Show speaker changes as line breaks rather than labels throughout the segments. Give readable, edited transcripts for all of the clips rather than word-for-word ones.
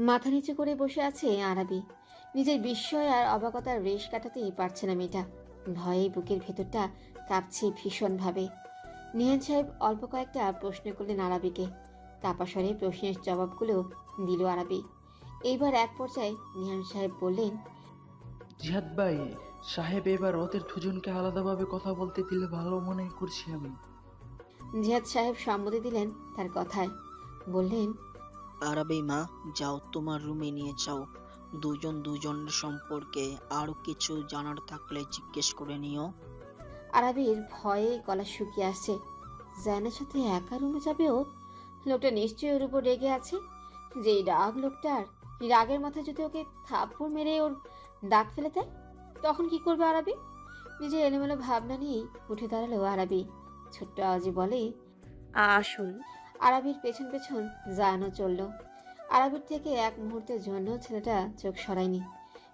মাথা নিচু করে বসে আছে আরাবি। নিজের বিস্ময় আর অবাকতার রেশ কাটাতেই পারছে না মেয়েটা। ভয়ে বুকের ভেতরটা কাঁপছে ভীষণভাবে। নিহান সাহেব অল্প কয়েকটা প্রশ্ন করলেন আরাবিকে। কাপা স্বরে প্রশ্নের জবাবগুলো দিল আরাবি। এইবার এক পর্যায়ে নিহান সাহেব বললেন,
জিহাদ ভাই সাহেব, এবার ওদের দুজনকে আলাদাভাবে কথা বলতে দিলে ভালো মনে করছি আমি।
জিহাদ সাহেব সম্মতি দিলেন তার কথায়। বললেন,
আরবি মা, যাও তোমার রুমে নিয়ে যাও। দুজন দুজনের সম্পর্কে আরো কিছু জানার থাকলে জিজ্ঞেস করে নিও।
আরাবির ভয়ে গলা শুকিয়ে আসছে। জায়ানের সাথে একা রুমে যাবে ও? লোকটা নিশ্চয়ই ওর উপর রেগে আছে। যেই রাগ লোকটার, রাগের মাথায় যদি ওকে থাপ্পড় মেরে ওর দাঁত ফেলে দেয়, তখন কি করবে আরাবি? নিজের এলোমেলো ভাবনা নিয়েই উঠে দাঁড়ালো আরাবি। ছোট্ট আওয়াজে বলে,
আসুন।
আরাবির পেছন পেছন জায়ানও চলল। আরাবির থেকে এক মুহূর্তের জন্য ছেলেটা চোখ সরায়নি।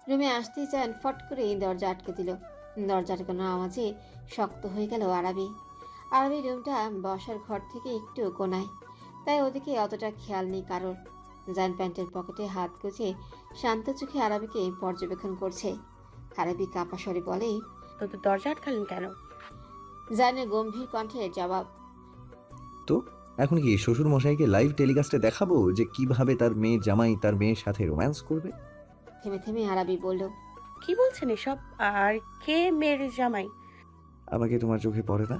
রুমে আসতেই জায়ান ফট করে দরজা আটকে দিল। দরজা আটকানোর আওয়াজে শক্ত হয়ে গেল আরাবি। আরাবির রুমটা বসার ঘর থেকে একটু কোনায়, তাই ওদিকে অতটা খেয়াল নেই কারোর। জায়ান প্যান্টের পকেটে হাত গুজে শান্ত চোখে আরাবিকে পর্যবেক্ষণ করছে। আরাবি কাঁপা স্বরে বলে,
তো দরজা আটকালেন কেন?
জায়ানের গম্ভীর কণ্ঠে জবাব,
তো এখন কি শ্বশুর মশাইকে লাইভ টেলিকাস্টে দেখাবো যে কিভাবে তার মেয়ে জামাই তার মেয়ের সাথে রোম্যান্স করবে?
থেমে থেমে আরাবি বলল,
কি বলছেন এসব? আর কে মেয়ের জামাই?
আমাকে তোমার চোখে পড়ে না?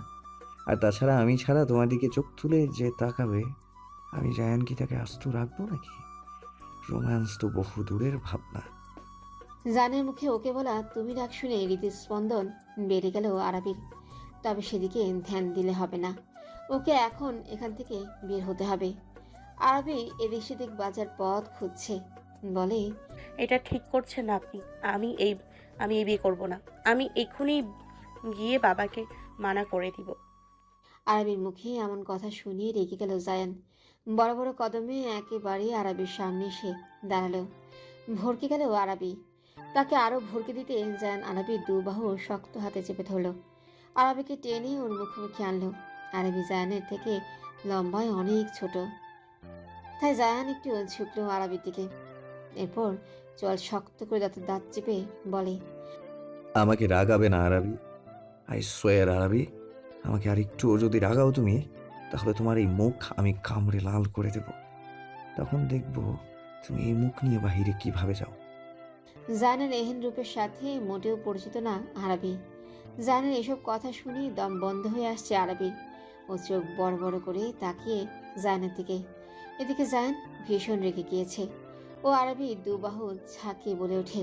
আর তাছাড়া আমি ছাড়া তোমার দিকে চোখ তুলে যে তাকাবে, আমি জায়ান কি তাকে আস্ত রাখবো নাকি? রোম্যান্স তো বহু দূরের ভাবনা।
জানের মুখে ওকে বলা তুমি ডাক শুনে হৃদস্পন্দন বেড়ে গেল আরাবির। তবে সেদিকে ধ্যান দিলে হবে না, ওকে এখন এখান থেকে বের হতে হবে। আরবি এদিক সেদিক বাজার পথ খুঁজছে। বলে,
এটা ঠিক করছেন না আপনি। আমি এই বিয়ে করব না। আমি এক্ষুনি গিয়ে বাবাকে মানা করে দিব।
আরবির মুখে এমন কথা শুনিয়ে রেগে গেল জায়ান। বড় বড় কদমে একেবারে আরবির সামনে এসে দাঁড়ালো। ভরকে গেল আরবি। তাকে আরো ভরকে দিতে জায়ান আরবির দুবাহু শক্ত হাতে চেপে ধরল। আরবিকে টেনে ওর মুখোমুখি আনলো। আরবি জায়ানের থেকে লম্বায় অনেক ছোট, তাই জায়ান একটু ঝুঁকলো আরবির দিকে। এরপর চল শক্ত করে দাঁতের দাঁত চেপে বলে,
আমাকে রাগাবে না আরবি, আই সোয়ার আরবি। আমাকে আর একটুও যদি রাগাও তুমি, তাহলে তোমার এই মুখ আমি কামড়ে লাল করে দেব। তখন দেখবো তুমি এই মুখ নিয়ে বাহিরে কিভাবে যাও।
জায়ানের এহেন রূপের সাথে মোটেও পরিচিত না আরবি। জায়ানের এসব কথা শুনে দম বন্ধ হয়ে আসছে আরবির। ও চোখ বড় বড় করে তাকিয়ে জায়ানের দিকে। এদিকে জায়ান ভীষণ রেগে গিয়েছে। ও আরবি দুবাহু ঝাঁকিয়ে বলে ওঠে,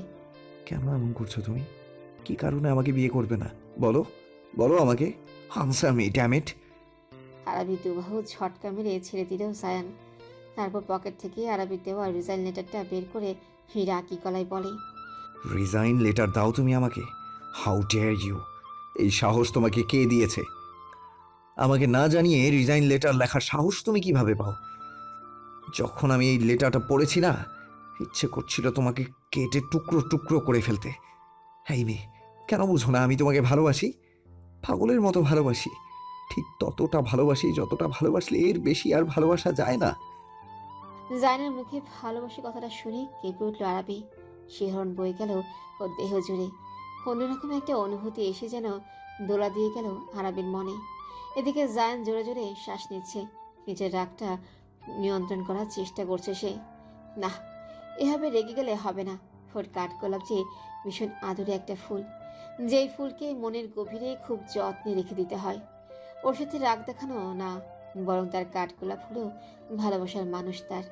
কেন এমন করছো তুমি? কি কারণে আমাকে বিয়ে করবে না? বলো, বলো আমাকে। Answer me damn it.
আরবি দুবাহু ঝটকা মেরে ছেড়ে দিল জায়ান। তারপর পকেট থেকে আরবির দেওয়া রিজাইন লেটারটা বের করে রাকি গলায় বলে,
রিজাইন লেটার দাও তুমি আমাকে? How dare you! এই সাহস তোমাকে কে দিয়েছে? আমাকে না জানিয়ে রিজাইন লেটার লেখার সাহস তুমি কিভাবে পাও? যখন আমি এই লেটারটা পড়েছি না, ইচ্ছে করছিল তোমাকে কেটে টুকরো টুকরো করে ফেলতে। হ্যাঁ মেয়ে, কেন বুঝো না আমি তোমাকে ভালোবাসি? পাগলের মতো ভালোবাসি। ঠিক ততটা ভালোবাসি যতটা ভালোবাসলে এর বেশি আর ভালোবাসা যায় না।
জায়ানের মুখে ভালোবাসি কথাটা শুনে কেঁপে উঠল আরবি। শিহরণ বয়ে গেল ওর দেহ জুড়ে। অন্যরকম একটা অনুভূতি এসে যেন দোলা দিয়ে গেল আরবির মনে। এদিকে জায়ান জোরে জোরে শ্বাস নিচ্ছে। নিজের রাগটা নিয়ন্ত্রণ করার চেষ্টা করছে সে। না, এভাবে রেগে গেলে হবে না। ওর কাঠগোলাপ যে ভীষণ আদরে একটা ফুল, যেই ফুলকে মনের গভীরে খুব যত্নে রেখে দিতে হয়। ওর সাথে রাগ দেখানো না, বরং তার কাঠগোলাপ হলো ভালোবাসার মানুষ তার।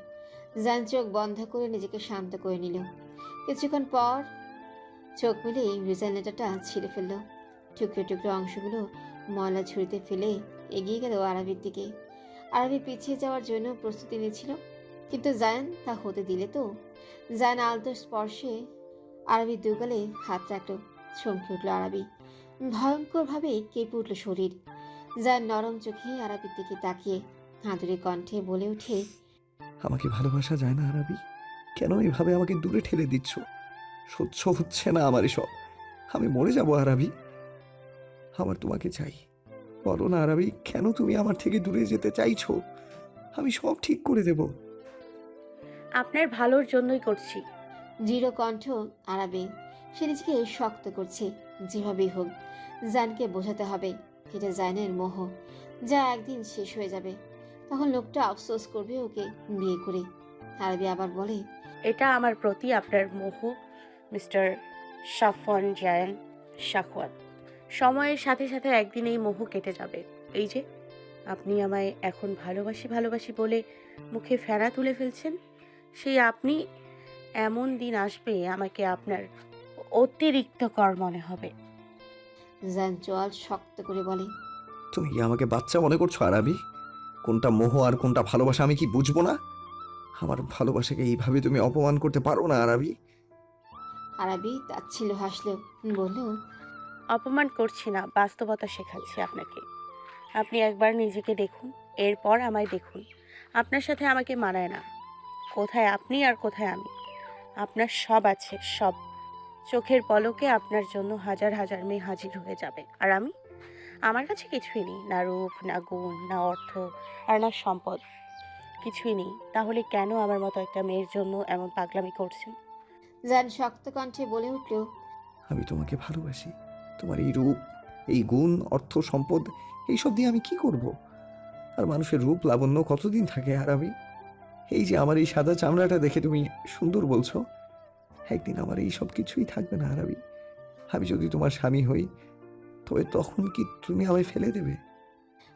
জান চোখ বন্ধ করে নিজেকে শান্ত করে নিল। কিছুক্ষণ পর চোখ মিলে রিজাইন লেটারটা ছিঁড়ে ফেললো। টুকরো টুকরো অংশগুলো ময়লা ঝুড়িতে ফেলে এগিয়ে গেল আরবির দিকে। আরবি পিছিয়ে যাওয়ার জন্য প্রস্তুতি নিচ্ছিল, কিন্তু জায়ান তা হতে দিলে তো। জায়ান আলতো স্পর্শে আরবি দুগালে হাত রাখলো। চমকে উঠল আরবি। ভয়ঙ্করভাবে কেঁপে উঠল শরীর। জায়ান নরম চোখে আরবির দিকে তাকিয়ে আদুরে কণ্ঠে বলে ওঠে,
আমাকে ভালোবাসা যায় না আরবি? কেন এভাবে আমাকে দূরে ঠেলে দিচ্ছ? সহ্য হচ্ছে না আমার এসব। আমি মরে যাবো আরবি। আমার তোমাকে চাই। বলো না আরবি, কেন তুমি আমার থেকে দূরে যেতে চাইছো? আমি সব ঠিক করে দেব।
আপনার ভালোর জন্যই করছি।
দৃঢ় কণ্ঠ আরাবে। সে নিজেকে শক্ত করছে, যেভাবেই হোক জানকে বোঝাতে হবে এটা জানের মোহ, যা একদিন শেষ হয়ে যাবে। তখন লোকটা আফসোস করবে ওকে বিয়ে করে। আরবি আবার বলে,
এটা আমার প্রতি আপনার মোহ মিস্টার সাফওয়ান জায়ান শাখওয়াত। সময়ের সাথে সাথে একদিন এই মোহ কেটে যাবে। এই যে আপনি আমায় এখন ভালোবাসি ভালোবাসি বলে মুখে ফেনা তুলে ফেলছেন, সেই আপনি এমন দিন আসবে আমাকে আপনার অতিরিক্তকর মনে হবে।
জান চোয়াল শক্ত করে বলে,
তুমি কি আমাকে বাচ্চা মনে করছো আরাবি? কোনটা মোহ আর কোনটা ভালোবাসা আমি কি বুঝবো না? আমার ভালোবাসাকে এইভাবে তুমি অপমান করতে পারো না আরাবি।
আরবি তাচ্ছিল হাসলো, বলল,
অপমান করছি না, বাস্তবতা শেখাচ্ছি আপনাকে। আপনি একবার নিজেকে দেখুন, এরপর আমায় দেখুন। আপনার সাথে আমাকে মানায় না। কোথায় আপনি আর কোথায় আমি? আপনার সব আছে, সব। চোখের পলকে আপনার জন্য হাজার হাজার মেয়ে হাজির হয়ে যাবে। আর আমি, আমার কাছে কিছুই নেই, না রূপ, না গুণ, না অর্থ, আর না সম্পদ। কিছুই নেই। তাহলে কেন আমার মতো একটা মেয়ের জন্য এমন পাগলামি করছেন?
জান শক্ত কণ্ঠে বলে উঠল,
আমি তোমাকে ভালোবাসি। তোমার এই রূপ, এই গুণ, অর্থ, সম্পদ, এইসব দিয়ে আমি কি করব? আর মানুষের রূপ লাবণ্য কতদিন থাকে আরাবি? এই যে আমার এই সাদা চামড়াটা দেখে তুমি সুন্দর বলছো, একদিন আমার এই সব কিছুই থাকবে না আরাবি। আমি যদি তোমার স্বামী হই, তবে তখন কি তুমি আমায় ফেলে দেবে?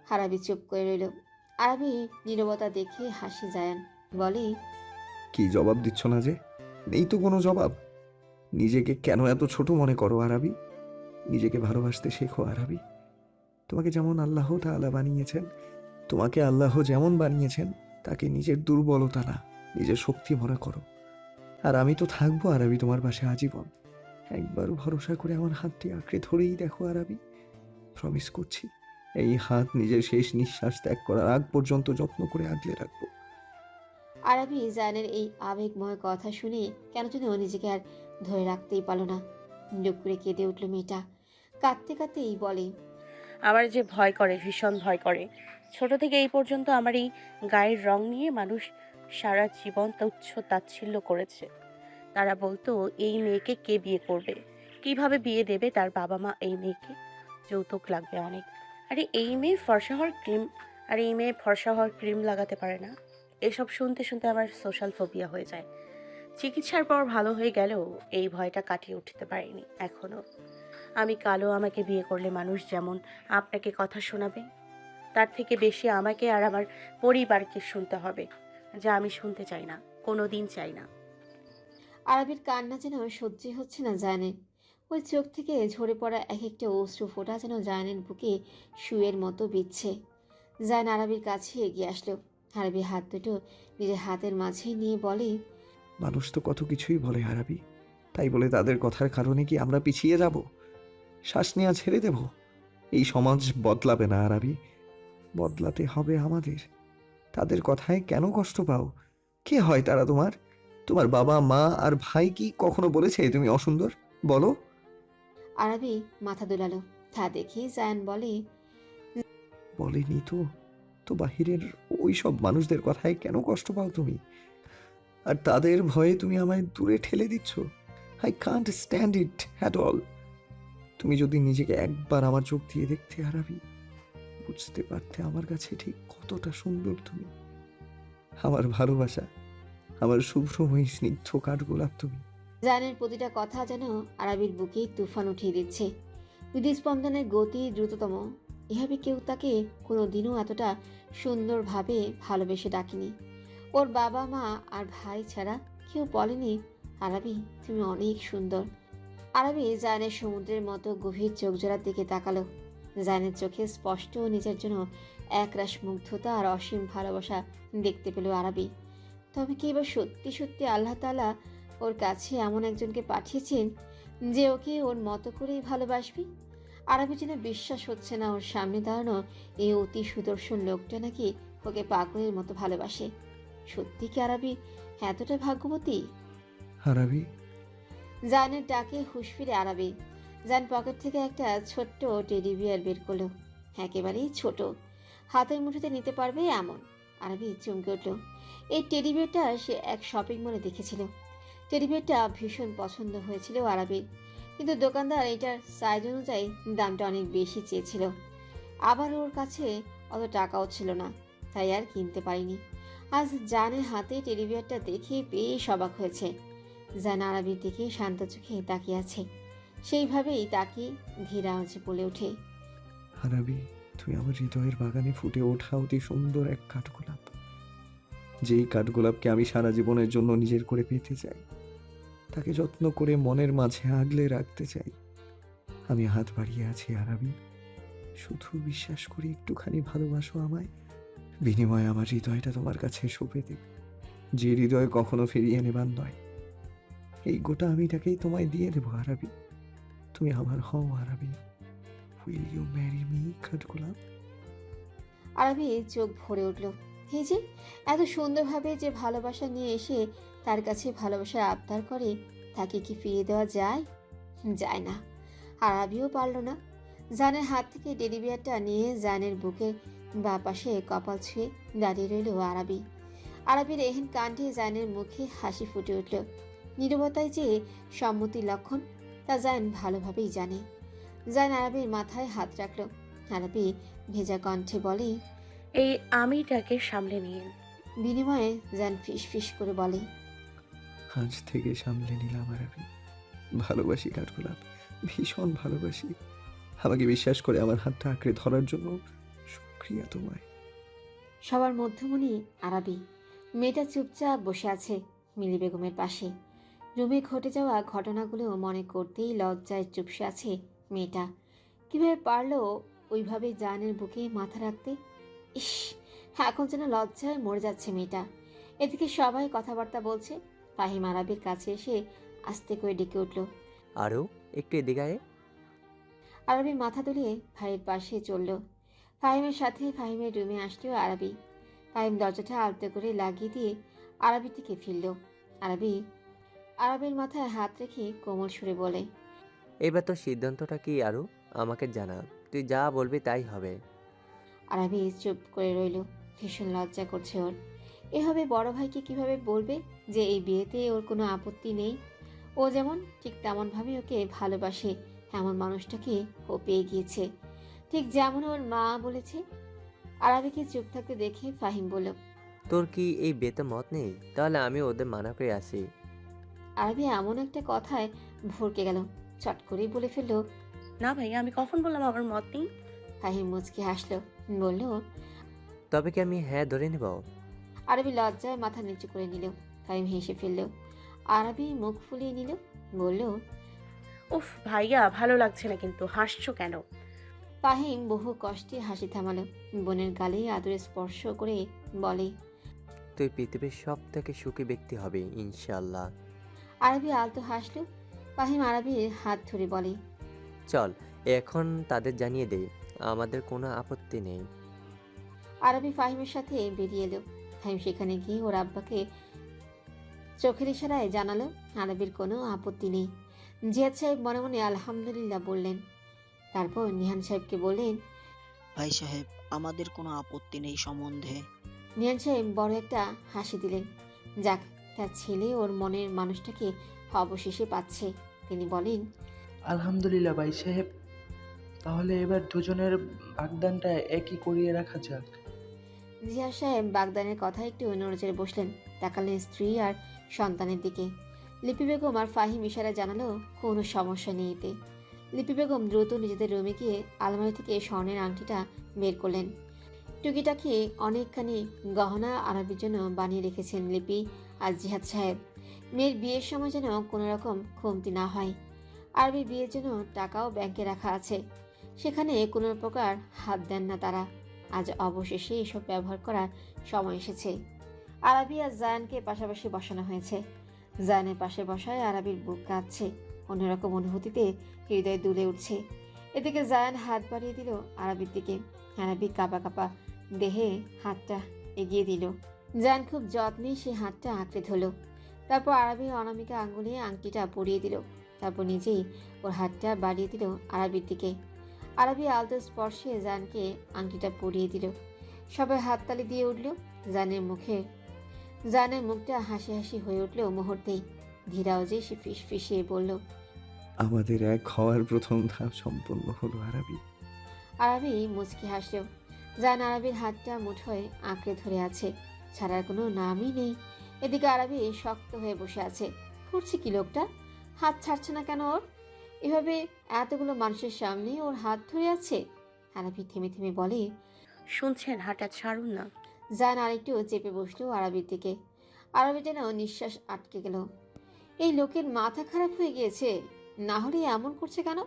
আরবি চুপ করে রইল। আরবি নীরবতা দেখে হাসি জায়ান, বলে,
কি জবাব দিচ্ছ না যে? নেই তো কোনো জবাব। নিজেকে কেন এত ছোট মনে করো আরাবি? নিজেকে ভালোবাসতে শেখো আরাবি। তোমাকে যেমন আল্লাহ তাআলা বানিয়েছেন, তোমাকে আল্লাহ যেমন বানিয়েছেন, তাকে নিজের দুর্বলতা না, নিজের শক্তি মনে করো। আর আমি তো থাকবো আরাবি তোমার পাশে আজীবন। একবার ভরসা করে আমার হাতটি আঁকড়ে ধরেই দেখো আরাবি। প্রমিস করছি, এই হাত নিজের শেষ নিঃশ্বাস ত্যাগ করার আগ পর্যন্ত যত্ন করে আগলে রাখবো।
আরবি জায়ানের এই আবেগময় কথা শুনে কেন যেন নিজেকে আর ধরে রাখতেই পারল না। মুখ করে কেঁদে উঠল মেয়েটা। কাঁদতে কাঁদতেই বলে,
আমার যে ভয় করে, ভীষণ ভয় করে। ছোট থেকে এই পর্যন্ত আমার এই গায়ের রং নিয়ে মানুষ সারা জীবন তুচ্ছ তাচ্ছিল্য করেছে। তারা বলতো, এই মেয়েকে কে বিয়ে করবে, কিভাবে বিয়ে দেবে তার বাবা মা এই মেয়েকে, যৌতুক লাগবে অনেক। আরে এই মেয়ে ফর্সা হওয়ার ক্রিম লাগাতে পারে না। এসব শুনতে শুনতে আমার সোশ্যাল ফোবিয়া হয়ে যায়। চিকিৎসার পর ভালো হয়ে গেলেও এই ভয়টা কাটিয়ে উঠতে পারিনি এখনো। আমি কালো, আমাকে বিয়ে করলে মানুষ যেমন আপনাকে কথা শোনাবে, তার থেকে বেশি আমাকে আর আমার পরিবারকে শুনতে হবে, যা আমি শুনতে চাই না, কোনো দিন চাই না।
আরবির কান্না যেন সহ্যই হচ্ছে না জায়ানের। ওই চোখ থেকে ঝরে পড়া এক একটা অশ্রু ফোঁটা যেন জায়ানের বুকে শুয়ের মতো বিচ্ছে। জায়ান আরবির কাছে এগিয়ে আসলো। আরবি হাত দুটো নিজের হাতের মাঝে নিয়ে বলে,
মানুষ তো কত কিছুই বলে আরাবি, তাই বলে তাদের কথার কারণে কি আমরা পিছিয়ে যাব? শ্বাস নেওয়া ছেড়ে দেব? এই সমাজ বদলাবে না আরাবি, বদলাতে হবে আমাদের। তাদের কথায় কেন কষ্ট পাও? কে হয় তারা তোমার? তোমার বাবা মা আর ভাই কি কখনো বলেছে তুমি অসুন্দর? বলো।
আরবি মাথা দুলালো। তা দেখে জায়ান বলে,
বলেনি তো? তো বাহিরের ওই সব মানুষদের কথায় কেন কষ্ট পাও তুমি? আর তাদের ভয়ে তুমি আমায় দূরে ঠেলে দিচ্ছ। I can't stand it at all. তুমি যদি নিজেকে একবার আমার চোখ দিয়ে দেখতে আরাবি, বুঝতে পারতে আমার কাছে ঠিক কতটা সুন্দর তুমি। আমার ভালোবাসা, আমার শুভ্রময়ী স্নিগ্ধ কাঠগোলাপ তুমি।
জায়ানের প্রতিটা কথা যেন আরবির বুকে তুফান উঠিয়ে দিচ্ছে। হৃদস্পন্দনের গতি দ্রুততম। এভাবে কেউ তাকে কোনোদিনও এতটা সুন্দরভাবে ভালোবেসে ডাকেনি। ওর বাবা মা আর ভাই ছাড়া কেউ বলেনি, আরবি তুমি অনেক সুন্দর। আরবি জায়ানের সমুদ্রের মতো গভীর চোখ জোড়ার দিকে তাকালো। জায়ানের চোখে স্পষ্ট নিজের জন্য একরাশ মুগ্ধতা আর অসীম ভালোবাসা দেখতে পেল আরবি। তবে কি এবার সত্যি সত্যি আল্লাহ তাআলা ওর কাছে এমন একজনকে পাঠিয়েছেন যে ওকে ওর মতো করেই ভালোবাসবে? আরবি যেন বিশ্বাস হচ্ছে না ওর সামনে দাঁড়ানো এই অতি সুদর্শন লোকটা নাকি ওকে পাগলের মতো ভালোবাসে। সত্যি কি আরবি এতটা ভাগ্যবতী?
আরাবি,
জানের ডাকে হুঁশ ফিরে আরবি। জান পকেট থেকে একটা ছোট্ট টেডি বিয়ার বের করলো। একেবারেই ছোট, হাতের মুঠোতে নিতে পারবে এমন। আরবি চমকে উঠল। এই টেডি বিয়ারটা সে এক শপিং মলে দেখেছিল। টেডি বিয়ারটা ভীষণ পছন্দ হয়েছিল আরাবির, কিন্তু দোকানদার এটার সাইজ অনুযায়ী দামটা অনেক বেশি চেয়েছিল। আবার ওর কাছে অত টাকাও ছিল না, তাই আর কিনতে পারিনি। আজ জানের হাতে টেডি বিয়ারটা দেখে বেশ অবাক হয়েছে। জান আরাবির দিকে শান্ত চোখে তাকিয়ে আছে। সেইভাবেই তাকিয়ে ধীর আওয়াজে বলে ওঠে,
আরাবি, তুই আমার হৃদয়ের বাগানে ফুটে ওঠা অতি সুন্দর এক কাঠগোলাপ, যেই কাঠগোলাপকে আমি সারা জীবনের জন্য নিজের করে পেতে চাই, তাকে যত্ন করে মনের মাঝে আগলে রাখতে চাই। আমি হাত বাড়িয়ে আছি আরাবি, শুধু বিশ্বাস করি একটুখানি ভালোবাসো আমায়। বিনিময়ে আমার হৃদয়টা তোমার কাছে সঁপে দেবে, যে হৃদয় কখনো ফিরিয়ে নেবার নয়। এই গোটা আমিটাকেই তোমায় দিয়ে দেবো আরাবি, তুমি আমার হও Arabi. Will you marry me কাঠগোলাপ?
আরাবি চোখ ভরে উঠল। এই যে এত সুন্দরভাবে যে ভালোবাসা নিয়ে এসে তার কাছে ভালোবাসার আবদার করে, তাকে কি ফিরিয়ে দেওয়া যায়? যায় না। আরাবিও পারল না। জানের হাত থেকে টেডি বিয়ারটা নিয়ে জানের বুকের বা পাশে কপাল ছুঁয়ে দাঁড়িয়ে রইল আরাবি। আরাবির এহেন কাণ্ডে জানের মুখে হাসি ফুটে উঠল। নীরবতায় যে সম্মতির লক্ষণ, তা জান ভালোভাবেই জানে। জান আরাবির মাথায় হাত রাখল। আরাবি ভেজা কণ্ঠে বলে,
এই আমিটাকে সামলে নিন।
বিনিময়ে জান ফিস ফিস করে বলে,
আজ থেকে সামলে নিলাম আরাবি। ভালোবাসি কাঠগোলাপ, ভীষণ ভালোবাসি। আমাকে বিশ্বাস করে আমার হাতটা আঁকড়ে ধরার জন্য শুকরিয়া তোমায়।
সবার মধ্যমণি আরাবি। মেয়েটা চুপচাপ বসে আছে মিলি বেগমের পাশে। রুমে ঘটে যাওয়া ঘটনাগুলো মনে করতেই লজ্জায় চুপসে আছে মেয়েটা। কিভাবে পারলো ওইভাবে জানের বুকে মাথা রাখতে? ইস, এখন যেন লজ্জায় মরে যাচ্ছে মেয়েটা। এদিকে সবাই কথাবার্তা বলছে। ফাহিম আরাবির কাছে এসে আস্তে করে ডেকে উঠল,
আরও একটু এদিকে আয়।
আরাবি মাথা দুলিয়ে ভাইয়ের পাশে চলল। ফাহিমের সাথে ফাহিমের রুমে আসলো আরাবি। ফাহিম দরজাটা আলতো করে লাগিয়ে দিয়ে আরাবির দিকে ফিরল। আরাবির মাথায় হাত রেখে কোমল সুরে বলে,
এবার তোর সিদ্ধান্তটা কি আরও আমাকে জানা, তুই যা বলবি তাই হবে।
আরাবি চুপ করে রইল। ভীষণ লজ্জা করছে ওর। এভাবে বড় ভাইকে কিভাবে বলবে যে এই বিয়েতে ওর কোনো আপত্তি নেই? ও যেমন ঠিক তেমনভাবে ওকে ভালোবাসে, এমন মানুষটাকে ও পেয়ে গিয়েছে, ঠিক যেমন ওর মা বলেছে। আরাবিকে চুপ থাকতে দেখে ফাহিম বলল,
তোর কি এই বিয়েতে মত নেই? তাহলে আমি ওদের মানা করে আসি।
আরাবি এমন একটা কথায় ভরকে গেল। চট করেই বলে ফেলল,
না ভাই, আমি কখন বললাম আমার মত নেই?
ফাহিম মুচকি হাসলো, বলল,
তবে কি আমি হ্যাঁ ধরে নেব?
আরবি লজ্জায় মাথা নিচু করে নিল। ফাহিম হেসে ফেলল। আরবি মুখ ফুলিয়ে নিল, বলল,
উফ ভাইয়া, ভালো লাগছে না কিন্তু, হাসছো কেন?
ফাহিম বহু কষ্টে হাসি থামালো। বোনের গালে আদরে স্পর্শ করে বলে,
তুই পৃথিবীর সব থেকে সুখী ব্যক্তি হবে ইনশাল্লাহ।
আরবি আলতো হাসলো। ফাহিম আরবির হাত ধরে বলে,
চল এখন তাদের জানিয়ে দে আমাদের কোনো আপত্তি নেই।
আরবি ফাহিমের সাথে বেরিয়ে এলো। ফাহিম সেখানে গিয়ে ওর আব্বাকে চোখের ইশারায় জানালো আরবির কোনো আপত্তি নেই। জিয়াদ সাহেব মনে মনে আলহামদুলিল্লাহ বললেন। তারপর নিহান সাহেবকে বললেন,
ভাই সাহেব, আমাদের কোনো আপত্তি নেই সম্বন্ধে।
নিহান সাহেব বড় একটা হাসি দিলেন। যাক, তার ছেলে ওর মনের মানুষটাকে অবশেষে পাচ্ছে। তিনি বলেন,
আলহামদুলিল্লাহ ভাই সাহেব, তাহলে এবার দুজনের বাগদানটা একই করিয়ে রাখা যাক।
জিয়া সাহেব বাগদানের কথা একটু নড়েচড়ে বসলেন। তাকালেন স্ত্রী আর সন্তানের দিকে। লিপি বেগম আর ফাহিম ইশারা জানালো কোনো সমস্যা নেই এতে। লিপি বেগম দ্রুত নিজেদের রুমে গিয়ে আলমারি থেকে স্বর্ণের আংটিটা বের করলেন। টুকিটাকি অনেকখানি গহনা আরবির জন্য বানিয়ে রেখেছেন লিপি আর জিহাদ সাহেব। মেয়ের বিয়ের সময় যেন কোনো রকম কমতি না হয়। আরবির বিয়ের জন্য টাকাও ব্যাংকে রাখা আছে, সেখানে কোনো প্রকার হাত দেন না তারা। আজ অবশেষে এসব ব্যবহার করার সময় এসেছে। আরবি আর জায়ানকে পাশাপাশি বসানো হয়েছে। জায়ানের পাশে বসায় আরবির বুক কাঁপছে, অন্যরকম অনুভূতিতে হৃদয় দুলে উঠছে। এদিকে জায়ান হাত বাড়িয়ে দিল আরবির দিকে। আরবি কাঁপা কাঁপা দেহে হাতটা এগিয়ে দিল। জায়ান খুব যত্নে সে হাতটা আঁকড়ে ধরল। তারপর আরবির অনামিকা আঙ্গুলে আংটিটা পরিয়ে দিল। তারপর নিজেই ওর হাতটা বাড়িয়ে দিল আরবির দিকে। আরবি আলতো স্পর্শে জায়ানকে আংটিটা পরিয়ে দিল। সবাই হাততালি দিয়ে উঠল। জায়ানের মুখে জায়ানের মুখটা হাসি হাসি হয়ে উঠলেও মুহূর্তেই ধীরাও যে সে ফিসফিসিয়ে বলল,
আমাদের এক হওয়ার প্রথম ধাপ সম্পন্ন হলো আরাবি।
আরবি মুচকি হাসল। জায়ান আরবির হাতটা মুঠোয় আঁকড়ে ধরে আছে, ছাড়ার কোনো নামই নেই। এদিকে আরবি শক্ত হয়ে বসে আছে। করছে কি লোকটা? হাত ছাড়ছে না কেন ওর? এভাবে এতগুলো মানুষের সামনে ওর হাত ধরে আছে। আরবি থেমে থেমে বলে,
শুনছেন, হাঁটা ছাড়ুন না।
জায়ান আরেকটু চেপে বসলো আরবির দিকে। আরবি যেন নিঃশ্বাস আটকে গেল। এই লোকের মাথা খারাপ হয়ে গিয়েছে, না হলে এমন করছে কেন?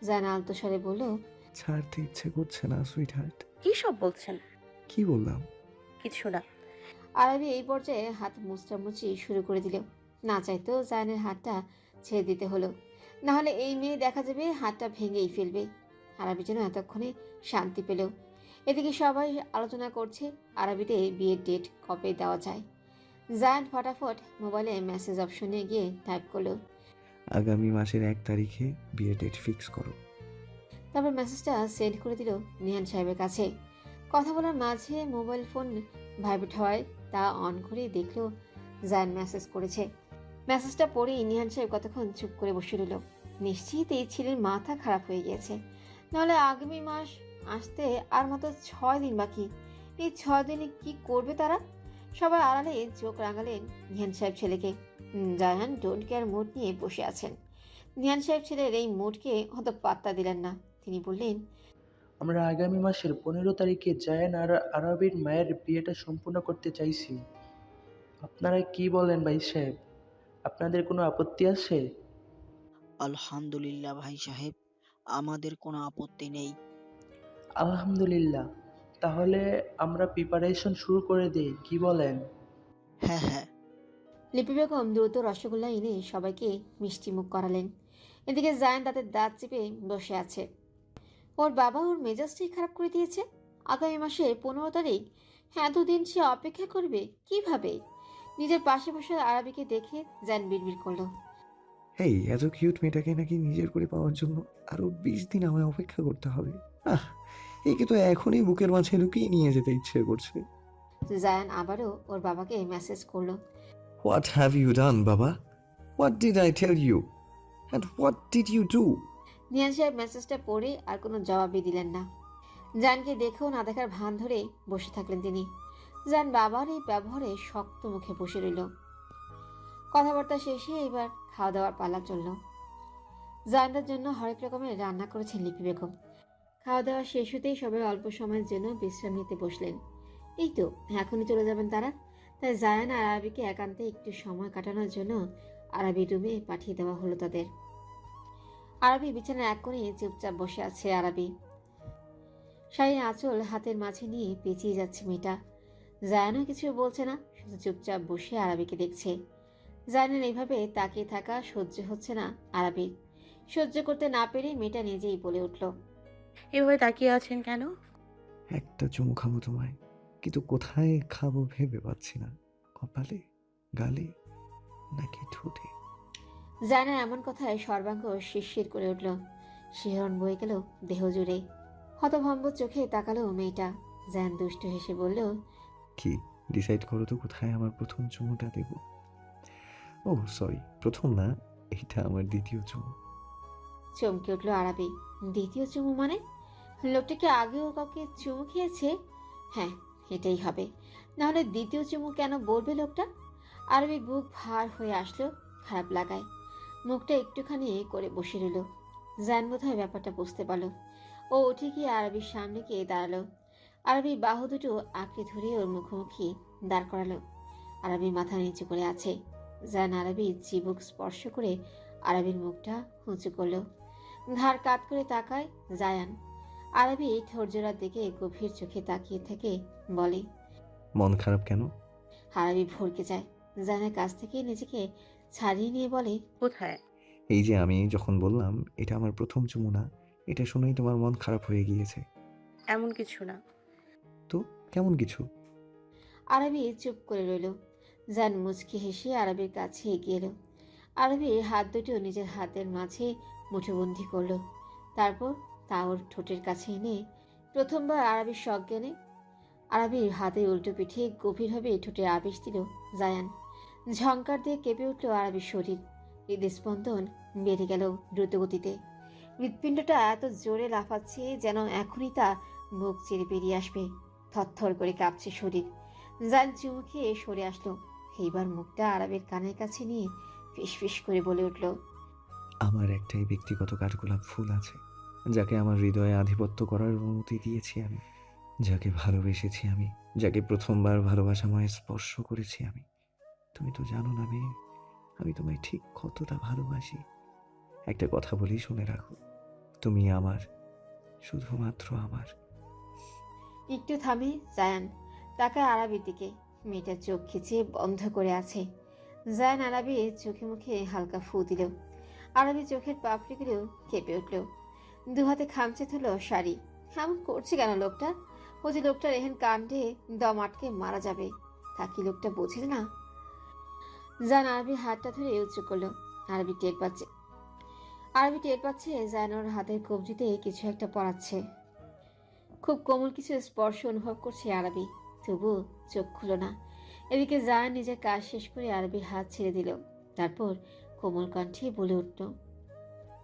জায়ান আলতো স্বরে বলল,
ছাড়তে ইচ্ছে করছে না সুইট হার্ট।
কি সব বলছেন?
কি বললাম?
কিছু না।
আরবি এই পর্যায়ে হাত মুচড়ামুচি শুরু করে দিল। না চাইতেও জায়ানের হাতটা ছেড়ে দিতে হলো, না হলে এই মেয়ে দেখা যাবে হাতটা ভেঙেই ফেলবে। আরবি যেন এতক্ষণে শান্তি পেল। এদিকে সবাই আলোচনা করছে আরবিতে বিয়ের ডেট কবে দেওয়া যায়। জায়ান ফটাফট মোবাইলে মেসেজ অপশনে গিয়ে টাইপ করলো।
আগামী মাসের 1 তারিখে বিয়ে ডেট ফিক্স করো।
তারপর মেসেজটা সেন্ড করে দিল নিহান সাহেবের কাছে। কথা বলার মাঝে মোবাইল ফোন ভাইব্রেট হওয়ায় তা অন করে দেখলো জায়ান মেসেজ করেছে। মেসেজটা পড়েই নিহান সাহেব কতক্ষণ চুপ করে বসে রইল। নিশ্চিত এই ছেলের মাথা খারাপ হয়ে গিয়েছে, নাহলে আগামী মাস আসতে আর মাত্র 6 দিন বাকি। এই 6 দিনে কি করবে তারা? সবাই আড়ালে চোখ রাঙালেন নিহান সাহেব ছেলেকে। জায়ান ডোন্ট কেয়ার মুড নিয়ে বসে আছেন। নিহান সাহেব ছেলের এই মুডকে অত পাত্তা দিলেন না। তিনি বললেন,
আমরা আগামী মাসের 15 তারিখে জায়ান আর আরবির মায়ের বিয়েটা সম্পূর্ণ করতে চাইছি। আপনারা কি বলেন ভাই সাহেব? আপনাদের কোনো আপত্তি আছে?
আলহামদুলিল্লাহ ভাই সাহেব, আমাদের কোনো আপত্তি নেই।
আলহামদুলিল্লাহ। তাহলে আমরা প্রিপারেশন শুরু করে দিই, কি বলেন?
হ্যাঁ হ্যাঁ।
লিপি বেগম দ্রুত রসগোল্লা এনে সবাইকে মিষ্টি মুখ করালেন। এদিকে জায়ান তাদের দাঁত চেপে বসে আছে। ওর বাবা ওর মেজাজটাই খারাপ করে দিয়েছে। আগামী মাসের 15 তারিখ, এতদিন সে অপেক্ষা করবে কিভাবে? নিজের পাশে বসে আরবিকে দেখে জায়ান বিড়বিড় করলো,
হেই, এত কিউট মেয়েটাকে নাকি নিজের করে পাওয়ার জন্য আরো 20 দিন আমায় অপেক্ষা করতে হবে? আহ, একে তো এখনই বুকের মাঝে লুকিয়ে নিয়ে যেতে ইচ্ছে করছে।
জায়ান আবারও ওর বাবাকে মেসেজ করলো।
হোয়াট হ্যাভ ইউ ডান বাবা? What did I tell you? And what did you do?
Nihan সাহেব মেসেজটা পড়ে আর কোনো জবাবই দিলেন না। জায়ানকে দেখেও না দেখার ভান ধরে বসে থাকলেন তিনি। জায়ান বাবার এই ব্যবহারে শক্ত মুখে বসে রইল। কথাবার্তা শেষে এবার খাওয়া দাওয়ার পালা চলল। জায়ানদের জন্য হরেক রকমের রান্না করেছেন লিপি বেগম। খাওয়া দাওয়া শেষ হতেই সবাই অল্প সময়ের জন্য বিশ্রাম নিতে বসলেন। এই তো এখনই চলে যাবেন তারা, তাই জায়ান আর আরবিকে একান্তে একটু সময় কাটানোর জন্য আরবি রুমে পাঠিয়ে দেওয়া হলো তাদের। আরবি বিছানার এক কোণে চুপচাপ বসে আছে। আরবি শাড়ির আঁচল হাতের মাঝে নিয়ে পেঁচিয়ে যাচ্ছে মেয়েটা। জায়ানও কিছু বলছে না, শুধু চুপচাপ বসে আরবিকে দেখছে। জায়ানের এইভাবে তাকিয়ে থাকা সহ্য হচ্ছে না আরবির। সহ্য করতে না পেরে মেয়েটা নিজেই বলে উঠল,
এভাবে তাকিয়ে আছেন কেন?
একটা চুমু খাবো তোমায়, কিন্তু কোথায় খাবো ভেবে পাচ্ছি না। কপালে, গালে, নাকি ঠোঁটে?
জায়ানের এমন কথায় সর্বাঙ্গ শিরশির করে উঠল। শিহরণ বয়ে গেল দেহ জুড়ে। হতভম্ব চোখে তাকালো মেয়েটা। জায়ান দুষ্ট হেসে বলল,
কি ডিসাইড করো তো কোথায় আমার প্রথম চুমুটা দেব? ও সরি, প্রথম না, এটা আমার দ্বিতীয় চুমু।
চমকে উঠল আরবি। দ্বিতীয় চুমু মানে? লোকটাকে আগেও কাউকে চুমু খেয়েছে? হ্যাঁ, এটাই হবে, নাহলে দ্বিতীয় চুমু কেন বলবে লোকটা? আরবি বুক ভার হয়ে আসলো খারাপ লাগায়। মুখটা একটুখানি করে বসে রইল। জায়ান বোধহয় ব্যাপারটা বুঝতে পারল। ও উঠে গিয়ে আরবির সামনে গিয়ে দাঁড়ালো। আরবি বাহু দুটো আঁকড়ে ধরে ওর মুখোমুখি দাঁড় করালো। আরবি মাথা নিচু করে আছে। জায়ান আরবির চিবুক স্পর্শ করে আরবির মুখটা উঁচু করলো। ঘাড় কাত করে তাকায় জায়ান। আরবি ঠোরজোড়ার দিকে গভীর চোখে তাকিয়ে থেকে বলে,
মন খারাপ কেন?
আরবি ভরকে যায়। জায়ানের কাছ থেকে নিজেকে ছাড়িয়ে নিয়ে বলে,
কোথায়?
এই যে আমি যখন বললাম এটা আমার প্রথম চুমু না, এটা শুনেই তোমার মন খারাপ হয়ে গিয়েছে?
এমন কিছু না।
তো কেমন কিছু?
আরবি চুপ করে রইল। জায়ান মুচকি হেসে আরবির কাছে এগিয়ে এলো। আরবির হাত দুটো নিজের হাতের মাঝে মুঠোবন্দি করলো। তারপর তা ওর ঠোঁটের কাছে এনে প্রথমবার আরবির সজ্ঞানে আরবির হাতে উল্টো পিঠে গভীরভাবে ঠোঁটে আবেশ দিল জায়ান। ঝংকার দিয়ে কেঁপে উঠল আরবির শরীর। হৃদস্পন্দন বেড়ে গেল দ্রুতগতিতে। হৃৎপিণ্ডটা এত জোরে লাফাচ্ছে যেন এখনই তা মুখ চেড়ে বেরিয়ে আসবে। থরথর করে কাঁপছে শরীর। জায়ান চুমু খেয়ে সরে আসলো। এইবার মুখটা আরবের কানের কাছে নিয়ে ফিসফিস করে বলে উঠল,
আমার একটাই ব্যক্তিগত কাঠগোলাপ ফুল আছে, যাকে আমার হৃদয়ে আধিপত্য করার অনুমতি দিয়েছি আমি, যাকে ভালোবেসেছি আমি, যাকে প্রথমবার ভালোবাসাময় স্পর্শ করেছি আমি। তুমি তো জানো না মেয়ে, আমি তোমায় ঠিক কতটা ভালোবাসি। একটা কথা বলি, শুনে রাখো, তুমি আমার, শুধুমাত্র আমার।
একটু থামে জায়ান, তাকায় আরবির দিকে। মেয়েটার চোখ খিচে বন্ধ করে আছে। জায়ান আরবির চোখে মুখে হালকা ফু দিল। আরবি চোখের পাপড়িগুলো কেঁপে উঠল। দু হাতে খামচে ধরল শাড়ি। এমন করছে কেন লোকটা? ও যে লোকটার এহেন কাণ্ডে দম আটকে মারা যাবে, তা কি লোকটা বোঝে না? জায়ান আরবির হাতটা ধরে উঁচু করলো। আরবি টের পাচ্ছে জায়ান ওর হাতের কবজিতে কিছু একটা পড়াচ্ছে। খুব কোমল কিছু স্পর্শ অনুভব করছে আরবি, তবুও চোখ খুলো না। এদিকে জায়ান নিজের কাজ শেষ করে আরবির হাত ছেড়ে দিল। তারপর কোমল কণ্ঠে বলে উঠল,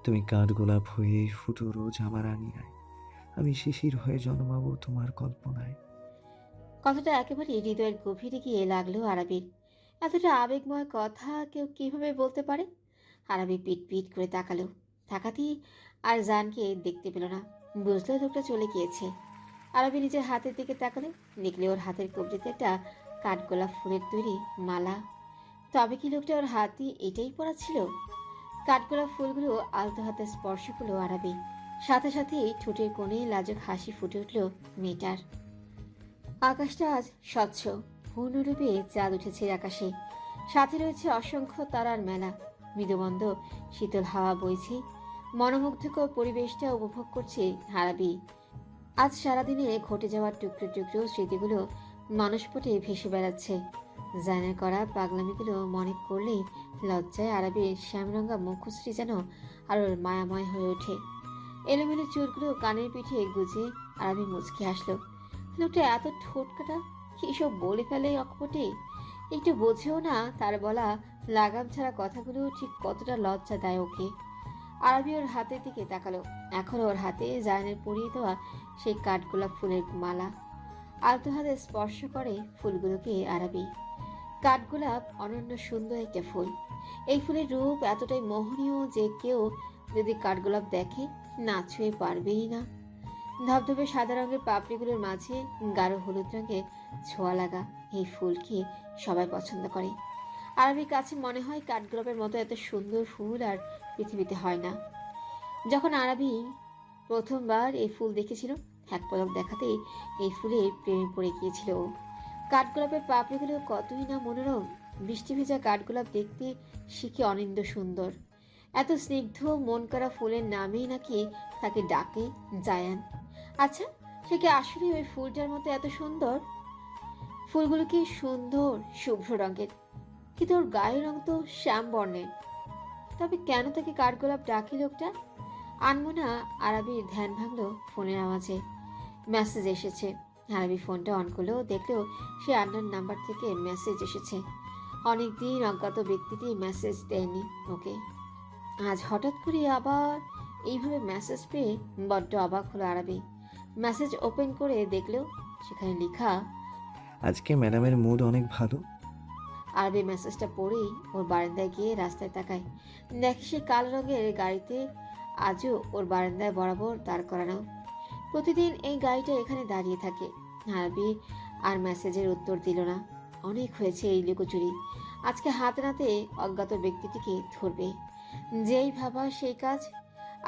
তুমি কাঠগোলাপ হয়ে ফুটো রোজ আমার আঙিনায়, আমি শিশির হয়ে জন্মাবো তোমার কল্পনায়।
কথাটা একেবারে হৃদয়ের গভীরে গিয়ে লাগলো আরবির। এতটা আবেগময় কথা কেউ কিভাবে বলতে পারে? আরবি পিট পিট করে তাকাতেই আর জায়ানকে দেখতে পেল না। বুঝলো লোকটা চলে গিয়েছে। আরবি নিজের হাতের দিকে তাকালো, দেখলে ওর হাতের কবজিতে একটা কাঠগোলাপ ফুলের তৈরি মালা। তবে কি লোকটা ওর হাত দিয়ে এটাই পড়াচ্ছিল? কাঠগোলাপ ফুলগুলো আলতো হাতে স্পর্শ করলো আরবি। সাথে সাথেই ঠোঁটের কোণে লাজুক হাসি ফুটে উঠল মেয়েটার। আকাশটা আজ স্বচ্ছ, পূর্ণরূপে চাঁদ উঠেছে আকাশে। সাথে রয়েছে অসংখ্য তারার মেলা। মৃদুমন্দ শীতল হাওয়া বইছে। মনোমুগ্ধকর পরিবেশটা উপভোগ করছে আরবি। আজ সারাদিনে ঘটে যাওয়ার টুকরো টুকরো স্মৃতিগুলো মানসপটে ভেসে বেড়াচ্ছে। জানের করা পাগলামিগুলো মনে করলেই লজ্জায় আরবির শ্যামরঙা মুখশ্রী যেন আরো মায়াময় হয়ে ওঠে। এলোমেলো চুলগুলো কানের পিঠে গুজে আরবি মুচকি হাসলো। লোকটা এত ঠোঁট কাটা, কি সব বলে ফেলে অকপটে। একটু বোঝেও না তার বলা লাগাম ছাড়া কথাগুলো ঠিক কতটা লজ্জা দেয় ওকে। আরবি ওর হাতের দিকে তাকালো। এখন ওর হাতে জায়ানের পরিয়ে দেওয়া সেই কাঠগোলাপ ফুলের মালা। আলতো হাতে স্পর্শ করে ফুলগুলোকে আরবি। কাঠগোলাপ অনন্য সুন্দর একটা ফুল। এই ফুলের রূপ এতটাই মোহনীয় যে কেউ যদি কাঠগোলাপ দেখে না ছুঁয়ে পারবেই না। ধবধবে সাদা রঙের পাপড়িগুলোর মাঝে গাঢ় হলুদ রঙের ছোঁয়া লাগা এই ফুলকে সবাই পছন্দ করে। আরবির কাছে মনে হয় কাঠগোলাপের মতো এত সুন্দর ফুল আর পৃথিবীতে হয় না। যখন আরবি প্রথমবার এই ফুল দেখেছিল, এক পলক দেখাতেই এই ফুলের প্রেমে পড়ে গিয়েছিল ও। কাঠগোলাপের পাপড়িগুলো কতই না মনোরম। বৃষ্টি ভেজা কাঠগোলাপ দেখতে শিখে অনিন্দ সুন্দর। এত স্নিগ্ধ মন করা ফুলের নামেই নাকি তাকে ডাকে জায়ান। আচ্ছা, সে কি আসলে ওই ফুলটার মতো এত সুন্দর? ফুলগুলো কি সুন্দর শুভ্র রঙের, কিন্তু ওর গায়ের রং তো শ্যাম বর্ণের। তবে কেন তাকে কাঠগোলাপ ডাকে লোকটা? আনমনা আরবির ধ্যান ভাঙলো ফোনের আওয়াজে। মেসেজ এসেছে। আরবি ফোনটা অন করলো, দেখলো সে আন্নার নাম্বার থেকে মেসেজ এসেছে। অনেকদিন অজ্ঞাত ব্যক্তিটি মেসেজ দেয়নি ওকে। আজ হঠাৎ করে আবার এইভাবে মেসেজ পেয়ে বড্ড অবাক হলো আরবি। মেসেজ ওপেন করে দেখলো সেখানে লেখা,
আজকে ম্যাডামের মুড অনেক ভালো।
আরবি মেসেজটা পড়েই ওর বারান্দায় গিয়ে রাস্তায় তাকায়। দেখে সে কালো রঙের গাড়িতে আজও ওর বারান্দায় বরাবর দাঁড় করানো। প্রতিদিন এই গাড়িটা এখানে দাঁড়িয়ে থাকে। আরবি আর মেসেজের উত্তর দিল না। অনেক হয়েছে এই লুকোচুরি। আজকে হাতে নাতে অজ্ঞাত ব্যক্তিটিকে ধরবে। যেই ভাবা সেই কাজ।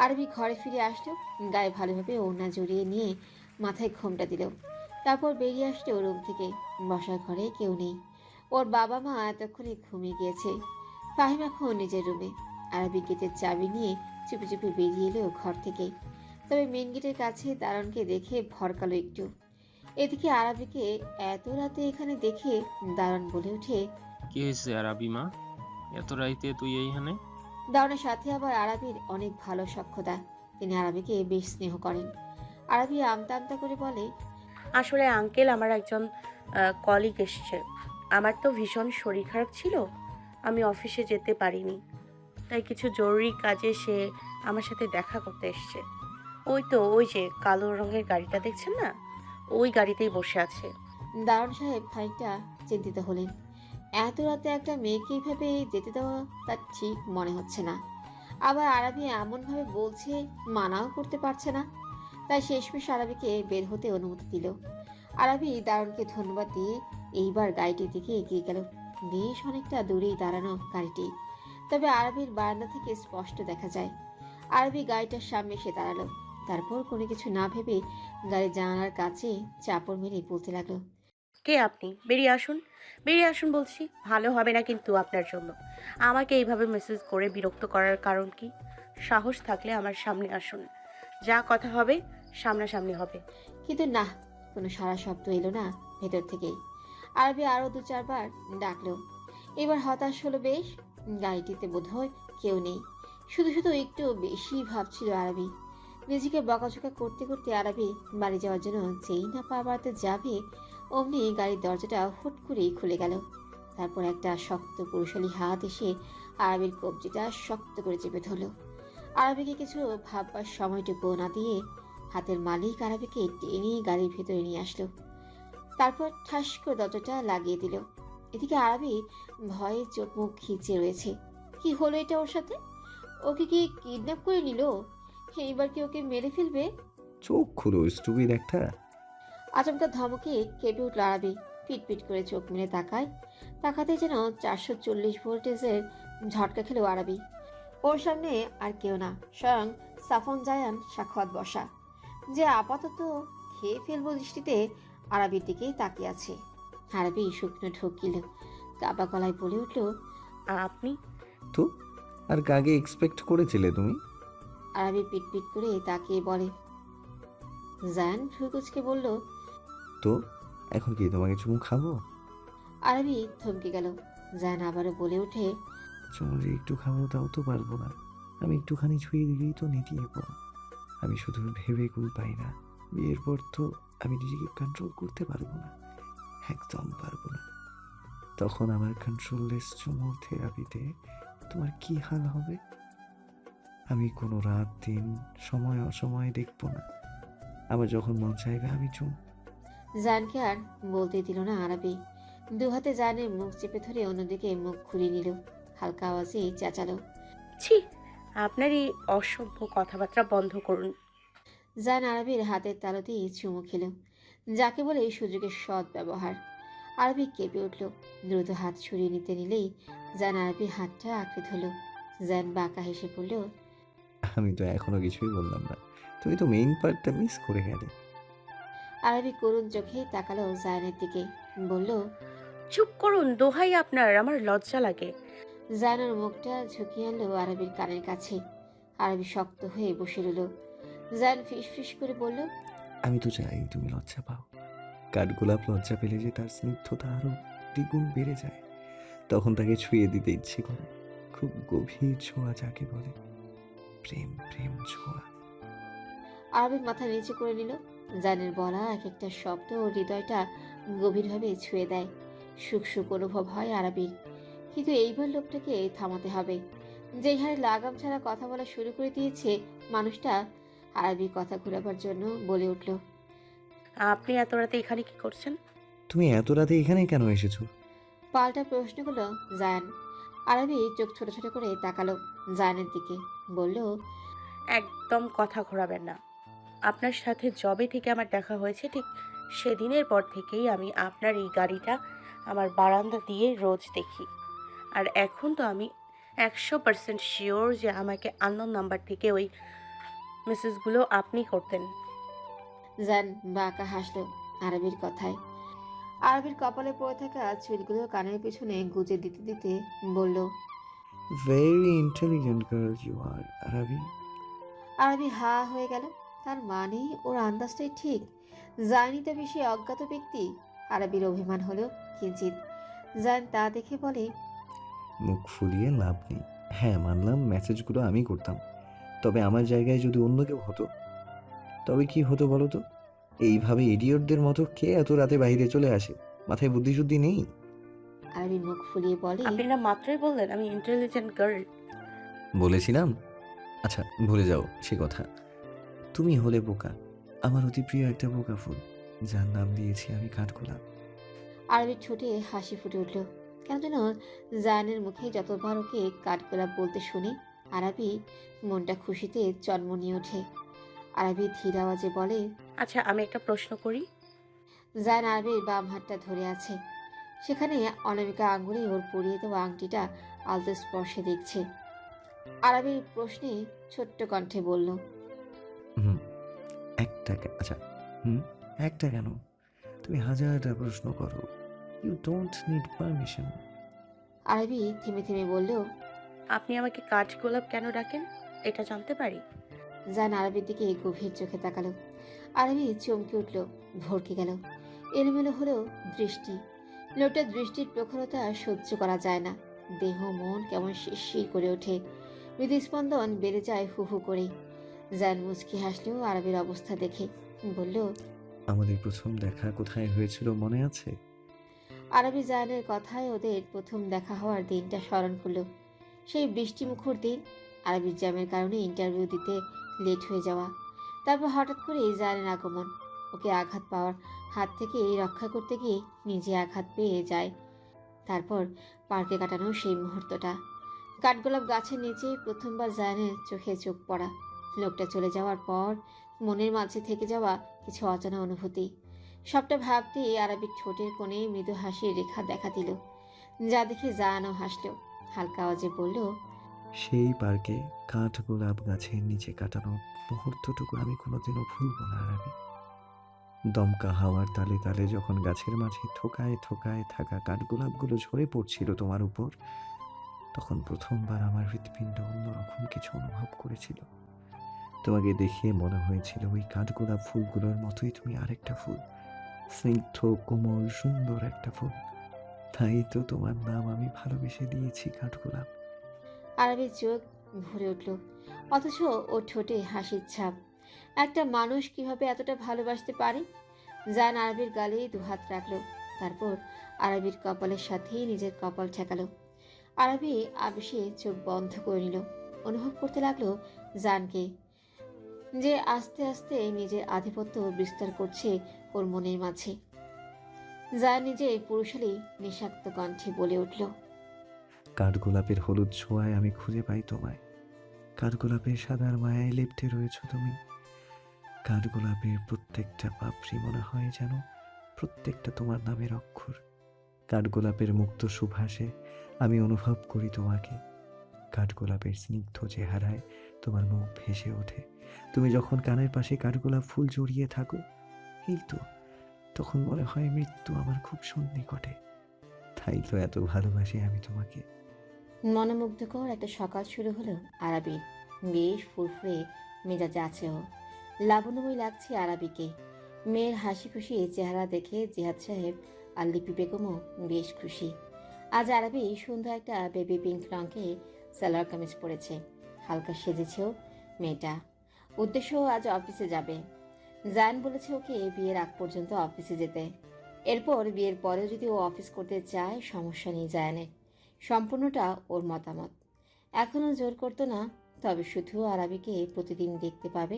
আরবি ঘরে ফিরে আসলো, গায়ে ভালোভাবে ওড়না জড়িয়ে নিয়ে মাথায় ঘোমটা দিল। তারপর বেরিয়ে আসলো রুম থেকে। বসার ঘরে কেউ নেই। ওর বাবা মা এতক্ষণে ঘুমিয়ে গিয়েছে। ফাহিম এখন নিজের রুমে। আরবি গেটের চাবি নিয়ে চুপি চুপি বেরিয়ে এলো ঘর থেকে। তবে মেন গেটের কাছে দারোয়ানকে দেখে ভরকালো একটু। এদিকে আরবিকে এত রাতে এখানে দেখে দারোয়ান বলে ওঠে,
কি হয়েছে আরবি মা, এত রাইতে তুই এইখানে?
দারোয়ানের সাথে আবার আরবির অনেক ভালো সখ্যতা। তিনি আরবিকে বেশ স্নেহ করেন। আরবি আমতা আমতা করে বলে,
আসলে আঙ্কেল, আমার একজন কলিগ এসছে। আমার তো ভীষণ শরীর খারাপ ছিল, আমি অফিসে যেতে পারিনি। তাই কিছু জরুরি কাজে সে আমার সাথে দেখা করতে এসছে। ওই তো, ওই যে কালো রঙের গাড়িটা দেখছেন না, ওই গাড়িতেই বসে আছে।
দারোয়ান সাহেব খানিকটা চিন্তিত হলেন। এত রাতে একটা মেয়েকে এইভাবে যেতে দেওয়া তার ঠিক মনে হচ্ছে না। আবার আরাবি এমনভাবে বলছে, মানাও করতে পারছে না। তাই শেষমেশ আরাবিকে বের হতে অনুমতি দিল। আরাবি দারোয়ানকে ধন্যবাদ দিয়ে এইবার গাড়িটির দিকে এগিয়ে গেল। বেশ অনেকটা দূরেই দাঁড়ানো গাড়িটি, তবে আরাবির বারান্দা থেকে স্পষ্ট দেখা যায়। আরবি গাড়িটার সামনে এসে দাঁড়ালো। তারপর কোনো কিছু না ভেবে গাড়ির জানালার কাছে চাপড় মেরে বলতে লাগলো,
কে আপনি? বেরিয়ে আসুন, বেরিয়ে আসুন বলছি। ভালো হবে না কিন্তু আপনার জন্য। আমাকে এইভাবে মেসেজ করে বিরক্ত করার কারণ কি? সাহস থাকলে আমার সামনে আসুন, যা কথা হবে সামনাসামনি হবে।
কিন্তু না, কোনো সারা শব্দ এলো না ভেতর থেকেই। আরবি আরো 2-4 বার ডাকলো। এবার হতাশ হলো বেশ। গাড়িটিতে বোধহয় কেউ নেই। শুধু শুধু একটু বেশি ভাবছিল আরবি। নিজেকে বকাঝকা করতে করতে আরবি বাড়ি যাওয়ার জন্য যেই না পা বাড়াতে যাবে, অমনি গাড়ির দরজাটা হুট করেই খুলে গেল। তারপর একটা শক্ত পুরুষালী হাত এসে আরবির কবজিটা শক্ত করে চেপে ধরল। আরবিকে কিছু ভাববার সময়টুকু না দিয়ে হাতের মালিক আরবিকে টেনে গাড়ির ভেতরে নিয়ে আসলো। তারপর ঠাস করে দরজাটা লাগিয়ে দিল। এদিকে আরবি ভয়ে চোখ মুখ খিচে রয়েছে। কি হলো এটা ওর সাথে? ওকে কি কিডন্যাপ করে নিল? এইবার কি ওকে মেরে ফেলবে?
চোখ খুলো স্টুপিড একটা।
আচমকা ধমকে কেঁপে উঠল আরবি। পিটপিট করে চোখ মেলে তাকায়। তাকাতে যেন 440 ভোল্টেজের ঝটকা খেলো আরবি। ওর সামনে আর কেউ না, স্বয়ং সাফন জায়ান সাক্ষাৎ বসা, যে আপাতত খেয়ে ফেলবো দৃষ্টিতে আরবির দিকেই তাকিয়ে আছে। আরবি শুকনো ঢোকিল, কাবা গলায় বলে উঠল,
আপনি?
তো আর কাকে এক্সপেক্ট করেছিলে তুমি?
আরবি পিটপিট করে তাকিয়ে বলে। জায়ান ভ্রুকুচকে বলল,
তো এখন কি তোমাকে চুমু খাবো?
আরবি থমকে গেল। জায়ান আবারও বলে ওঠে,
চুমু যে একটু খাবো তাও তো পারবো না। আমি একটুখানি ছুঁয়ে দিলেই তো নেতিয়ে পড়ো। আমি শুধু ভেবে কুল পাই না, বিয়ের পর তো আমি নিজেকে কন্ট্রোল করতে পারবো না, একদম পারবো না। তখন আমার কন্ট্রোললেস চুমুর থেরাপিতে তোমার কি হাল হবে? আমি কোনো রাত দিন সময় অসময়ে দেখবো না। আমার যখন মন চাইবে আমি চুম।
জায়ানকে আর বলতে দিল না আরবি। দু হাতে জায়ানের মুখ চেপে ধরে অন্যদিকে মুখ ঘুরিয়ে নিল। হালকা আওয়াজে চেঁচালো,
ছি, আপনার এই অসভ্য কথাবার্তা বন্ধ করুন।
জায়ান আরবির হাতের তালুতেই চুমু খেল, যাকে বলে এই সুযোগের সৎ ব্যবহার। আরবি কেঁপে উঠল। দ্রুত হাত সরিয়ে নিতে নিলেই জায়ান আরবির হাতটা আঁকড়ে ধরল। জায়ান বাঁকা হেসে পড়ল,
আমি তো এখনো কিছুই বললাম না, তুমি তো মেইন পার্টটা মিস করে গেলে।
আরবি করুণ চোখে তাকালো জায়ানের দিকে, বলল,
চুপ করুন, দোহাই আপনার, আমার লজ্জা লাগে।
জায়ানের মুখটা ঝুঁকিয়ে আনলো আরবির কানের কাছে। আরবি শক্ত হয়ে বসে রইল। জায়ান ফিস ফিস করে বলল,
আমি তো চাই তুমি লজ্জা পাও। কাঠগোলাপ লজ্জা পেলে যে তার স্নিগ্ধতা আরো দ্বিগুণ বেড়ে যায়, তখন তাকে ছুঁয়ে দিতে ইচ্ছে করে। খুব গভীর ছোঁয়া যাকে বলে, প্রেম প্রেম ছোঁয়া।
আরবি মাথা নিচু করে নিল। জানের বলা এক একটা শব্দ ও হৃদয়টা গভীরভাবে ছুঁয়ে দেয়। সুখ সুখ অনুভব হয় আরবির। কিন্তু এইবার লোকটাকে থামাতে হবে। যে হারে লাগাম ছাড়া কথা বলা শুরু করে দিয়েছে মানুষটা, আরবির কথা ঘুরাবার জন্য বলে উঠল,
আপনি এত রাতে এখানে কি করছেন?
তুমি এত রাতে এখানে কেন এসেছো?
পাল্টা প্রশ্ন করলো জায়ান। আরবি চোখ ছোট ছোট করে তাকালো জায়ানের দিকে, বলল,
একদম কথা ঘোরাবেন না। আপনার সাথে জবে থেকে আমার দেখা হয়েছে, ঠিক সেদিনের পর থেকেই আমি আপনার এই গাড়িটা আমার বারান্দা দিয়ে রোজ দেখি। আর এখন তো আমি 100% শিওর যে আমাকে আননোন নাম্বার থেকে ওই মেসেজগুলো আপনি করতেন।
জায়ান বাঁকা হাসলো আরবির কথায়। আরবির কপালে পড়ে থাকা চুলগুলো কানের পিছনে গুজে দিতে দিতে বলল,
very intelligent girl you are Arabi.
Arabi হা হয়ে গেল। তার মানে ওর আন্দাজটাই ঠিক। জানি তো বেশি অজ্ঞাত ব্যক্তি। আরবির অভিমান হলো কিঞ্চিত। জান তা দেখে বলে,
মুখ ফুলিয়ে লাভ নেই। হ্যাঁ মানলাম মেসেজগুলো আমি করতাম, তবে আমার জায়গায় যদি অন্য কেউ হতো তবে কি হতো বলো তো? এইভাবে ইডিয়টদের মতো কে এত রাতে বাইরে চলে আসে? মাথায় বুদ্ধি শুদ্ধি নেই?
আরবি মুখ ফুলিয়ে বলে,
আপনি না মাত্রই বললেন আমি ইন্টেলিজেন্ট গার্ল।
বলেছিলাম। আচ্ছা, ভুলে যাও সে কথা। তুমি হলে বোকা, আমার অতি প্রিয় একটা বোকা ফুল, যার নাম দিয়েছি আমি কাঠগোলাপ।
আরবির ঠোঁটে হাসি ফুটে উঠল। কেন যেন জায়ানের মুখে যতবার ওকে কাঠগোলাপ বলতে শুনে আরবি মনটা খুশিতে জন্ম নিয়ে ওঠে। আরবি ধীর আওয়াজে বলে,
আচ্ছা আমি একটা প্রশ্ন করি।
জায়ান আরবির বাম হাতটা ধরে আছে, সেখানে অনামিকা আঙ্গুলে ওর পরিয়ে দেওয়া আংটিটা আলতো স্পর্শে দেখছে। আরবির প্রশ্নে ছোট্ট কণ্ঠে বলল,
হুম, আচ্ছা, হুম, একটা কেন? তুমি হাজারটা প্রশ্ন করো। You don't need permission.
Arabi থেমে থেমে বলল,
আপনি আমাকে কাঠগোলাপ কেন ডাকেন, এটা জানতে পারি?
জায়ান আরবির দিকে গভীর চোখে তাকালো। আরবি চমকে উঠল, ভড়কে গেল। এলোমেলো হলো দৃষ্টি। লোকটার দৃষ্টির প্রখরতা সহ্য করা যায় না। দেহ মন কেমন শিরশির করে ওঠে, হৃদস্পন্দন বেড়ে যায় হু হু করে। জায়ান মুচকি হাসলেও আরবির অবস্থা দেখে বলল,
আমাদের প্রথম দেখা কোথায় হয়েছিল মনে আছে?
আরবি জায়ানের কথায় ওদের প্রথম দেখা হওয়ার দিনটা স্মরণ করলো। সেই বৃষ্টিমুখর দিন, আরবির জ্যামের কারণে ইন্টারভিউ দিতে লেট হয়ে যাওয়া। তারপর হঠাৎ করে জায়ানের আগমন। ওকে আঘাত পাওয়ার হাত থেকে রক্ষা করতে গিয়ে নিজে আঘাত পেয়ে যায়। তারপর পার্কে কাটানো সেই মুহূর্তটা, কাঠগোলাপ গাছের নিচে প্রথমবার জায়ানের চোখে চোখ পড়া, লোকটা চলে যাওয়ার পর মনের মাঝে থেকে যাওয়া কিছু অজানা অনুভূতি। সবটা ভাবতে আরবির ঠোঁটের কোণে মৃদু হাসির রেখা দেখা দিল, যা দেখে জায়ানও হাসল। হালকা আওয়াজে বলল,
সেই পার্কে কাঠগোলাপ গাছের নিচে কাটানো মুহূর্তটুকু আমি কোনোদিনও ভুলবো না আরবি। দমকা হাওয়ার তালে তালে যখন গাছের মাঝে থোকায় থোকায় থাকা কাঠগোলাপগুলো ঝরে পড়ছিল তোমার উপর, তখন প্রথমবার আমার হৃৎপিণ্ড অন্যরকম কিছু অনুভব করেছিল। তোমাকে দেখে মনে হয়েছিল ওই কাঠগোলাপ ফুলগুলোর মতোই তুমি আরেকটা ফুল, স্নিগ্ধ কোমল সুন্দর একটা ফুল। তাই তো তোমার নাম আমি ভালোবেসে দিয়েছি কাঠগোলাপ।
আরবির চোখ ভরে উঠল, অথচ ও ঠোঁটে হাসির ছাপ। একটা মানুষ কিভাবে এতটা ভালোবাসতে পারে? জান আরবির গালে দুহাত রাখলো, তারপর আরবির কপালের সাথে নিজের কপাল ঠেকালো। আরবি আবেশে চোখ বন্ধ করে নিল, অনুভব করতে লাগলো জানকে, যে আস্তে আস্তে নিজের আধিপত্য বিস্তার করছে ওর মনের মাঝে। জান নিজে পুরুষালী নিঃস্বার্থ কণ্ঠে বলে উঠল,
কাঠগোলাপের হলুদ ছোঁয়ায় আমি খুঁজে পাই তোমায়। কাঠগোলাপের সাদার মায়ায় লেপ্টে রয়েছ তুমি। কাঠগোলাপের প্রত্যেকটা পাপড়ি মনে হয় যেন প্রত্যেকটা তোমার নামের অক্ষর। কাঠগোলাপের মুক্ত সুভাষে আমি অনুভব করি তোমাকে। কাঠগোলাপের স্নিগ্ধ চেহারায় তোমার মুখ ভেসে ওঠে। তুমি যখন কানের পাশে কাঠগোলাপ ফুল জড়িয়ে থাকো, এই তো তখন মনে হয় মৃত্যু আমার খুব সন্নিকটে। তাই তো এত ভালোবাসি আমি তোমাকে।
মনোমুগ্ধকর একটা সকাল শুরু হলো আরাবির। বেশ ফুরফুরে মেজাজে আছে ও, লাবণ্যময় লাগছে আরাবিকে। মেয়ের হাসি খুশি চেহারা দেখে জিহাদ সাহেব আর লিপি বেগমও বেশ খুশি। আজ আরাবি সুন্দর একটা বেবি পিঙ্ক রঙের সালোয়ার কামিজ পরেছে, হালকা সেজেছেও মেয়েটা। উদ্দেশ্য আজ অফিসে যাবে। জায়ান বলেছে ওকে বিয়ের আগ পর্যন্ত অফিসে যেতে, এরপর বিয়ের পরেও যদি ও অফিস করতে চায় সমস্যা নেই জায়ানের, সম্পূর্ণটা ওর মতামত। এখনও জোর করতো না, তবে শুধু আরাবিকে প্রতিদিন দেখতে পাবে,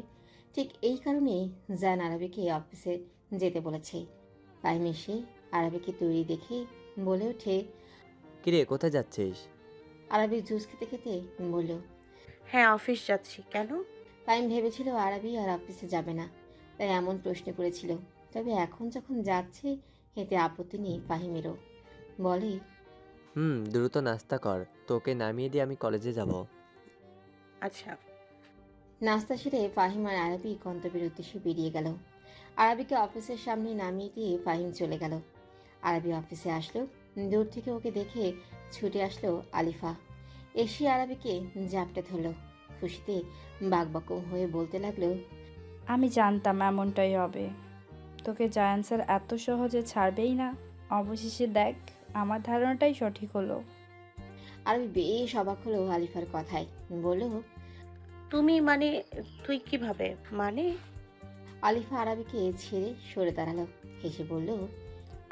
ঠিক এই কারণে জায়ান আরাবিকে অফিসে যেতে বলেছে। টাইম এসে আরাবিকে তৈরি দেখে বলে ওঠে,
কিরে কোথায় যাচ্ছিস?
আরাবি জুস খেতে খেতে বলল।
হ্যাঁ অফিস যাচ্ছি, কেন?
টাইম ভেবেছিল আরাবি আর অফিসে যাবে না, তাই এমন প্রশ্ন করেছিল। তবে এখন যখন যাচ্ছে এতে আপত্তি নেই ফাহিমেরও। বলে,
দ্রুত নাস্তা কর, তোকে নামিয়ে দিয়ে আমি কলেজে যাব।
আচ্ছা।
নাস্তা সেরে ফাহিম আর আরবি গন্তব্যের উদ্দেশ্যে বেরিয়ে গেল। আরবিকে অফিসের সামনে নামিয়ে দিয়ে ফাহিম চলে গেল। আরবি অফিসে আসলো, দূর থেকে ওকে দেখে ছুটে আসলো আলিফা। এসে আরবিকে জাপটে ধরলো, খুশিতে বাকবাকম হয়ে বলতে লাগলো,
আমি জানতাম এমনটাই হবে। তোকে জায়ান স্যার এত সহজে ছাড়বেই না। অবশেষে দেখ, আমার ধারণাটাই সঠিক হলো।
আরবি বেশ অবাক হলো আলিফার কথায়, বলল,
তুমি মানে? তুই কিভাবে মানে?
আলিফা আরাবিকে ছেড়ে সরে দাঁড়ালো, হেসে বলল,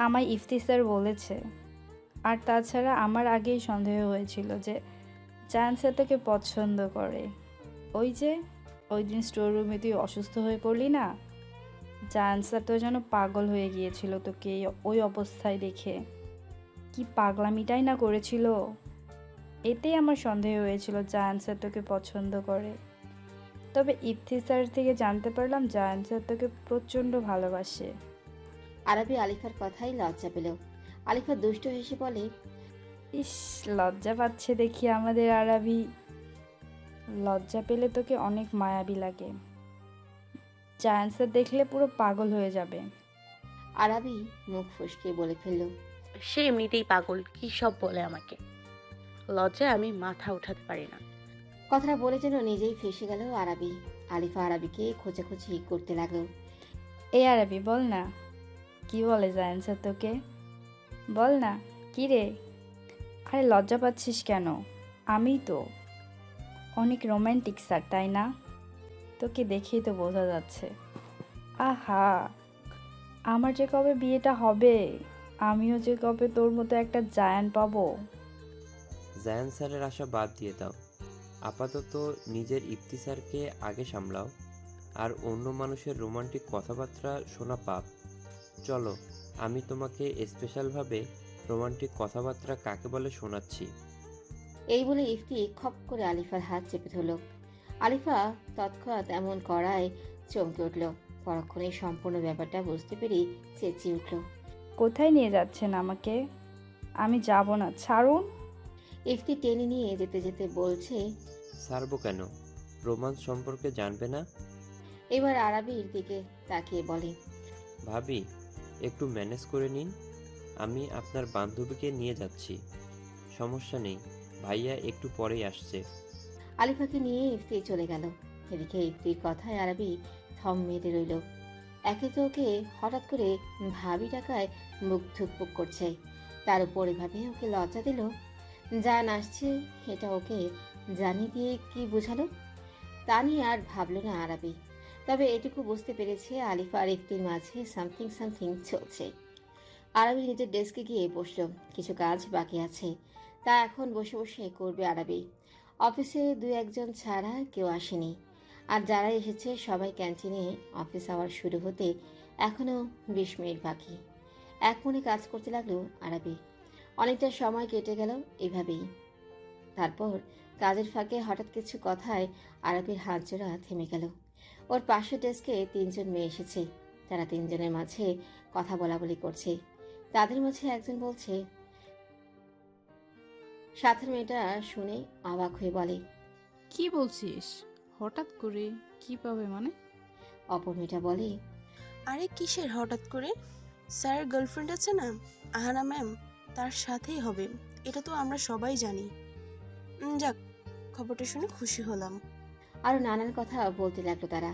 আমায় ইফতি স্যার বলেছে। আর তাছাড়া আমার আগেই সন্দেহ হয়েছিল যে জায়ান স্যার তোকে পছন্দ করে। ওই দিন স্টোর রুমে তুই অসুস্থ হয়ে পড়লি না, জায়ান স্যার তো যেন পাগল হয়ে গিয়েছিল তোকে ওই অবস্থায় দেখে। কি পাগলামিটাই না করেছিল। এতেই আমার সন্দেহ হয়েছিল জায়ান স্যার তোকে পছন্দ করে। তবে ইফতি স্যার থেকে জানতে পারলাম জায়ান স্যার তোকে প্রচণ্ড ভালোবাসে।
আরাবি আলিফার কথাই লজ্জা পেল। আলিফা দুষ্ট হেসে বলে,
ইস, লজ্জা পাচ্ছে দেখি আমাদের আরাবি। লজ্জা পেলে তোকে অনেক মায়াবী লাগে। জায়ান স্যার দেখলে পুরো পাগল হয়ে যাবে।
আরাবি মুখ ফসকে বলে ফেলল,
সে এমনিতেই পাগল, কি সব বলে আমাকে। লজ্জায় আমি মাথা উঠাতে পারি না।
কথাটা বলে যেন নিজেই ফেসে গেল আরাবি। আলিফা আরাবিকে খোঁচাখুচি করতে লাগলো।
এই আরাবি, বল না, কি বলে জায়ান স্যার তোকে? বল না, কি রে? আরে লজ্জা পাচ্ছিস কেন? আমি তো অনেক রোম্যান্টিক স্যার, তাই না? তোকে দেখেই তো বোঝা যাচ্ছে। আহা, আমার যে কবে বিয়েটা হবে, আমিও যে কবে তোর মতো একটা জায়ান পাবো।
জায়ান স্যারের আশা বাদ দিয়ে দাও। আপাতত নিজের ইফতি স্যারকে আগে সামলাও। আর অন্য মানুষের রোমান্টিক কথাবার্তা শোনা পাপ। চলো, আমি তোমাকে স্পেশালভাবে রোমান্টিক কথাবার্তা কাকে বলে শোনাচ্ছি।
এই বলে ইফতি খপ করে আলিফার হাত চেপে ধরল। আলিফা তৎক্ষণাৎ এমন করায় চমকে উঠল। পরক্ষণে সম্পূর্ণ ব্যাপারটা বুঝতে পেরেই চেঁচিয়ে উঠল,
কোথায় নিয়ে যাচ্ছেন আমাকে? আমি যাব না, ছাড়ুন।
ইফতি টেনে নিয়ে যেতে যেতে বলছে।
ছাড়বো কেন? রোমান্স সম্পর্কে জানবে না?
এবার আরাবির দিকে তাকিয়ে বলে,
ভাবি, একটু ম্যানেজ করে নিন। আমি আপনার বান্ধবীকে নিয়ে যাচ্ছি। সমস্যা নেই, ভাইয়া একটু পরেই আসছে।
আলিফাকে নিয়ে ইফতি চলে গেল। এদিকে ইফতির কথায় আরাবি থম মেরে রইল। একে তো ওকে হঠাৎ করে ভাবি টাকায় মুখ ধুকপুক করছে, তার উপর এভাবে ওকে লজ্জা দিল। জান আসছে এটা ওকে জানিয়ে দিয়ে কি বোঝালো, তা নিয়ে আর ভাবলো না আরাবি। তবে এটুকু বুঝতে পেরেছে আলিফা আর ইফতির মাঝে সামথিং সামথিং চলছে। আরাবি নিজের ডেস্কে গিয়ে বসলো। কিছু কাজ বাকি আছে, তা এখন বসে বসে করবে আরাবি। অফিসে দু একজন ছাড়া কেউ আসেনি, আর যারা এসেছে সবাই ক্যান্টিনে। অফিস আওয়ার শুরু হতে এখনও 20 মিনিট বাকি। এক মনে কাজ করতে লাগলো আরাবি। অনেকটা সময় কেটে গেল এভাবেই। তারপর কাজের ফাঁকে হঠাৎ কিছু কথায় আরাবির হাত জোড়া থেমে গেল। ওর পাশের ডেস্কে 3জন মেয়ে এসেছে। তারা 3জনের মাঝে কথা বলাবলি করছে। তাদের মাঝে একজন বলছে। সাথের মেয়েটা শুনে অবাক হয়ে বলে,
কি বলছিস? হঠাৎ করে কি পাবে মানে?
অপর মেয়েটা বলে,
আরে কিসের হঠাৎ করে? স্যারের গার্লফ্রেন্ড আছে না, আহানা ম্যাম, তার সাথেই হবে। এটা তো আমরা সবাই জানি। যাক, খবরটা শুনে খুশি হলাম।
আরো নানান কথা বলতে লাগলো তারা।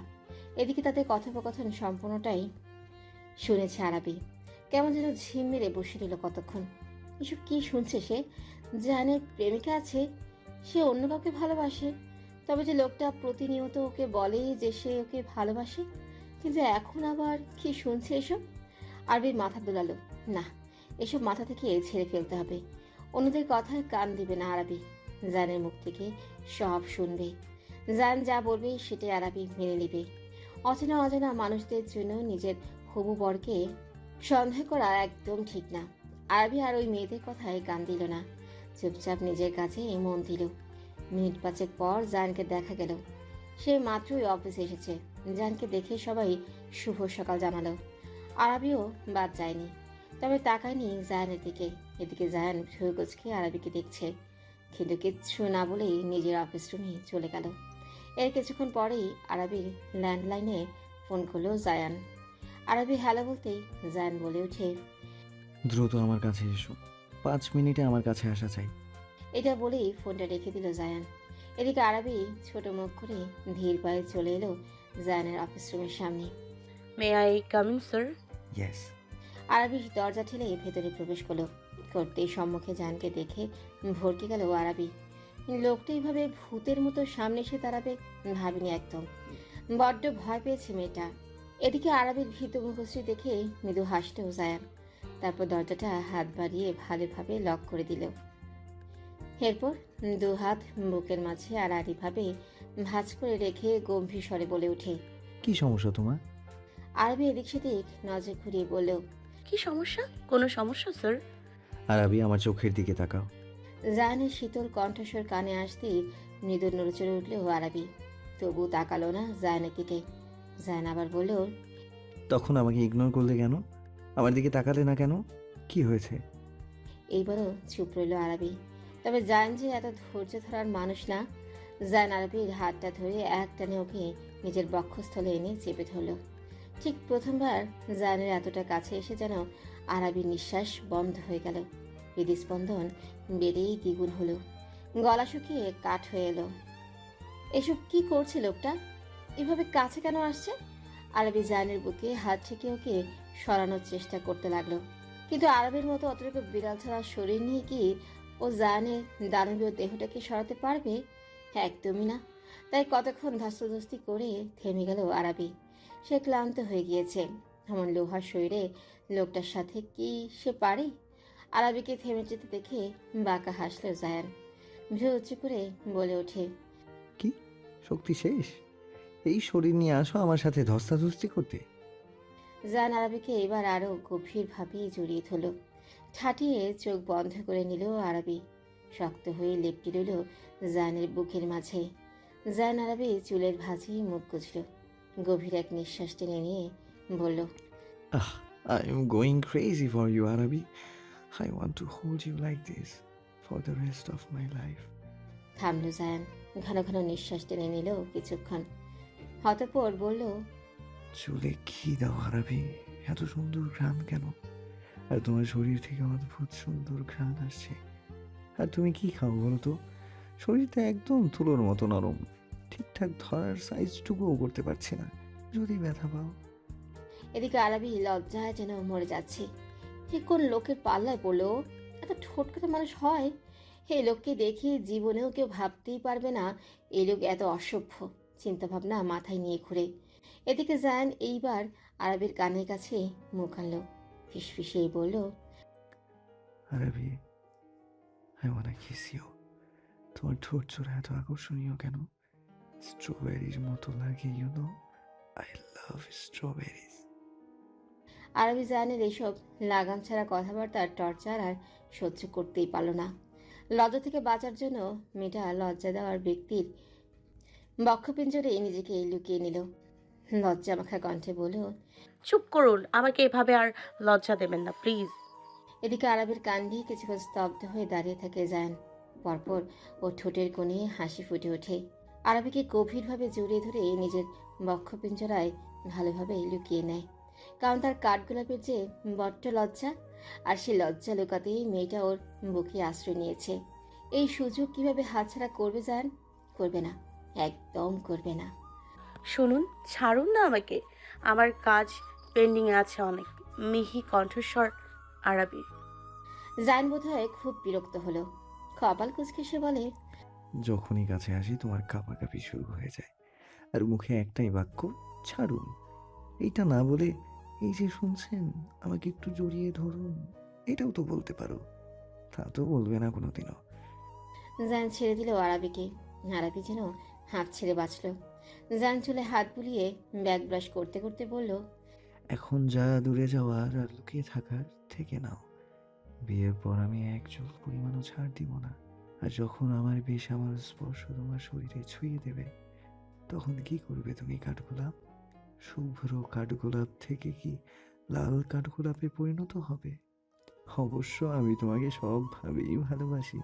এদিকে তাদের কথোপকথন সম্পূর্ণটাই শুনেছে আরাবি। কেমন যেন ঝিম মেরে বসে রইল কতক্ষণ। এসব কি শুনছে সে? জানের প্রেমিকা আছে, সে অন্য কাউকে ভালোবাসে। তবে যে লোকটা প্রতিনিয়ত ওকে বলে যে সে ওকে ভালোবাসে, কিন্তু এখন আবার কি শুনছে এসব? আরবির মাথা দোলালো। না, এসব মাথা থেকে ছেড়ে ফেলতে হবে। অন্যদের কথায় কান দিবে না আরাবি। জানের মুখ থেকে সব শুনবে। জান যা বলবে সেটাই আরাবি মেনে নেবে। অচেনা অজানা মানুষদের জন্য নিজের হবু বরকে সন্দেহ করা একদম ঠিক না। আরবি আর ওই মেয়েদের কথায় কান দিল না, চুপচাপ নিজের কাছে মন দিল। মিনিট 5 পর জানকে দেখা গেল। সে মাত্রই অফিসে এসেছে। জানকে দেখে সবাই শুভ সকাল জানালো। আরবিও বাদ যায়নি, তবে তাকায়নি জায়ানের দিকে। এদিকে জায়ান ভ্রুকুচকে আরবিকে দেখছে, কিন্তু কিচ্ছু না বলেই নিজের অফিস রুমে চলে গেল। এর কিছুক্ষণ পরেই আরবির ল্যান্ডলাইনে ফোন করলো জায়ান। আরবি হ্যালো বলতেই জায়ান বলে ওঠে,
দ্রুত আমার কাছে এসো, 5 মিনিটে আমার কাছে আসা চাই।
এটা বলেই ফোনটা রেখে দিল জায়ান। এদিকে আরবি ছোট মুখ করে ধীর পায়ে চলে এলো জায়ানের অফিস রুমের সামনে।
May I come in sir?
Yes.
Arabi দরজা ঠেলে ভেতরে প্রবেশ করতেই সম্মুখে জায়ানকে দেখে ভরকে গেল আরবি। লোকটা এইভাবে ভূতের মতো সামনে এসে দাঁড়াবে ভাবিনি একদম। বড্ড ভয় পেয়েছে মেয়েটা। এদিকে আরবের ভীত মুখশ্রী দেখে মৃদু হাসলো জায়ান। তারপর দরজাটা হাত বাড়িয়ে ভালোভাবে লক করে দিল। এরপর দু হাত বুকের মাঝে আড়াআড়িভাবে ভাঁজ করে রেখে গম্ভীর স্বরে বলে ওঠে।
কি সমস্যা তোমার?
আরবি এদিক সেদিক নজর ঘুরিয়ে বলল।
কি সমস্যা? কোনো সমস্যা স্যার?
আরাবি, আমার চোখের দিকে তাকাও।
জায়ানের শীতল কণ্ঠস্বর কানে আসতেই মৃদু নড়েচড়ে উঠল আরবি। তবু তাকালো না জায়ানের দিকে। জায়ান আবার বলল।
তখন আমাকে ইগনোর করলে কেন? আমার দিকে তাকালে না কেন? কি হয়েছে?
এইবারও চুপ রইল আরবি। তবে জায়ান যে এত ধৈর্য ধরার মানুষ না। জায়ান আরবির হাতটা ধরে এক টানে ওকে নিজের বক্ষস্থলে এনে চেপে ধরল। ঠিক প্রথমবার জায়ানের এতটা কাছে এসে যেন আরবির নিঃশ্বাস বন্ধ হয়ে গেল। হৃদস্পন্দন বেড়েই দ্বিগুণ হলো। গলা শুকিয়ে কাঠ হয়ে এলো। এসব কি করছে লোকটা? এভাবে কাছে কেন আসছে? আরবি জায়ানের বুকে হাত থেকে ওকে সরানোর চেষ্টা করতে লাগলো। কিন্তু আরবের মতো অতটুকু বিড়াল ছাড়া শরীর নিয়ে কি ও জায়ানের দানবীয় দেহটাকে সরাতে পারবে? একদমই না। তাই কতক্ষণ ধস্তাধস্তি করে থেমে গেল আরবি। সে ক্লান্ত হয়ে গিয়েছে। এমন লোহার শরীরে লোকটার সাথে কি সে পারে? আরবিকে থেমে যেতে দেখে বাঁকা হাসল জায়ান। ভ্রু উঁচু করে বলে ওঠে।
কি শক্তি শেষ? এই শরীর নিয়ে আসো আমার সাথে ধস্তাধস্তি করতে?
জায়ান আরবিকে এবার আরো গভীরভাবে জড়িয়ে ধরল। ঠাটিয়ে চোখ বন্ধ করে নিল আরবি। শক্ত হয়ে লেপটে রইল জায়ানের বুকের মাঝে। জায়ান আরবি চুলের ভাঁজে মুখ গুজল। গভীর এক নিঃশ্বাস টেনে নিয়ে বলল।
I am going crazy for you, Arabi. I want to hold you like this for the rest of my life.
থামল জায়ান। ঘন ঘন নিঃশ্বাস টেনে নিল কিছুক্ষণ। হতপর বলল।
চুলে কি দাও আরাবি? এত সুন্দর ঘ্রাণ কেন? আর তোমার শরীর থেকে অদ্ভুত সুন্দর ঘ্রাণ আসছে। আর তুমি কি খাও বলো তো? শরীরটা একদম তুলোর মতো নরম। ঠিকঠাক ধরার সাইজটুকুও করতে পারছি না। যদি ব্যথা পাও।
এদিকে আরবি লজ্জায় যেন মরে যাচ্ছে। ঠিক কোন লোকের পাল্লায় পড়লো? এত ঠোঁটকাটা মানুষ হয়? এই লোককে দেখে জীবনেও কেউ ভাবতেই পারবে না এই লোক এত অসভ্য। চিন্তাভাবনা মাথায় নিয়ে ঘুরে। এদিকে জায়ান এইবার আরবির কানের কাছে মুখ আনলো। ফিসফিসিয়ে বলল।
Arabi, I wanna kiss you. তোমার ঠোঁট জোড়া এত আকর্ষণীয় কেন? স্ট্রবেরির মতো লাগে, you know. I love strawberries.
Arabi জায়ানের এইসব লাগাম ছাড়া কথাবার্তার টর্চার আর সহ্য করতেই পারল না। লজ্জা থেকে বাঁচার জন্য মেয়েটা লজ্জা দেওয়ার ব্যক্তির বক্ষপিঞ্জরে নিজেকে লুকিয়ে নিল। লজ্জা মাখা কণ্ঠে বলল।
চুপ করুন, আমাকে এভাবে আর লজ্জা দেবেন না প্লিজ।
এদিকে আরবের কান দিয়ে কিছুক্ষণ স্তব্ধ হয়ে দাঁড়িয়ে থাকে জায়ান। পরপর ও ঠোঁটের কোণে হাসি ফুটে ওঠে। আরবিকে গভীরভাবে জড়িয়ে ধরে নিজের বক্ষপিঞ্জরায় ভালোভাবে লুকিয়ে নেয়। কারণ তার কাঠগোলাপের যে বড্ড লজ্জা। আর সে লজ্জা লুকাতেই মেয়েটা ওর বুকে আশ্রয় নিয়েছে। এই সুযোগ কিভাবে হাতছাড়া করবে জায়ান? করবে না, একদম করবে না।
শুনুন, ছাড়ুন না আমাকে, আমার কাজ পেন্ডিং আছে অনেক। মিহি কণ্ঠস্বর আরবি।
জায়ান বোধহয় খুব বিরক্ত হলো। কপাল কুঁচকে সে বলে।
যখনই কাছে আসি তোমার কাঁপাকাঁপি শুরু হয়ে যায়। আর মুখে একটাই বাক্য, ছাড়ুন। এইটা না বলে, এই যে শুনছেন, আমাকে একটু জড়িয়ে ধরুন, এটাও তো বলতে পারো। তা তো বলবে না কোনোদিনও।
জায়ান ছেড়ে দিল আরবিকে। আরবি যেন হাঁপ ছেড়ে বাঁচল। জায়ান চুলে হাত বুলিয়ে ব্যাগ ব্রাশ করতে করতে বলল।
এখন যা দূরে যাওয়ার আর লুকিয়ে থাকার থেকে নাও। বিয়ের পর আমি এক চুল পরিমাণও ছাড় দিব না। আর যখন আমার বেশ আমার স্পর্শ তোমার শরীরে ছুঁয়ে দেবে, তখন কি করবে তুমি কাঠগোলাপ? শুভ্র কাঠগোলাপ থেকে কি লাল কাঠগোলাপে পরিণত হবে? অবশ্য আমি তোমাকে সবভাবেই ভালোবাসি।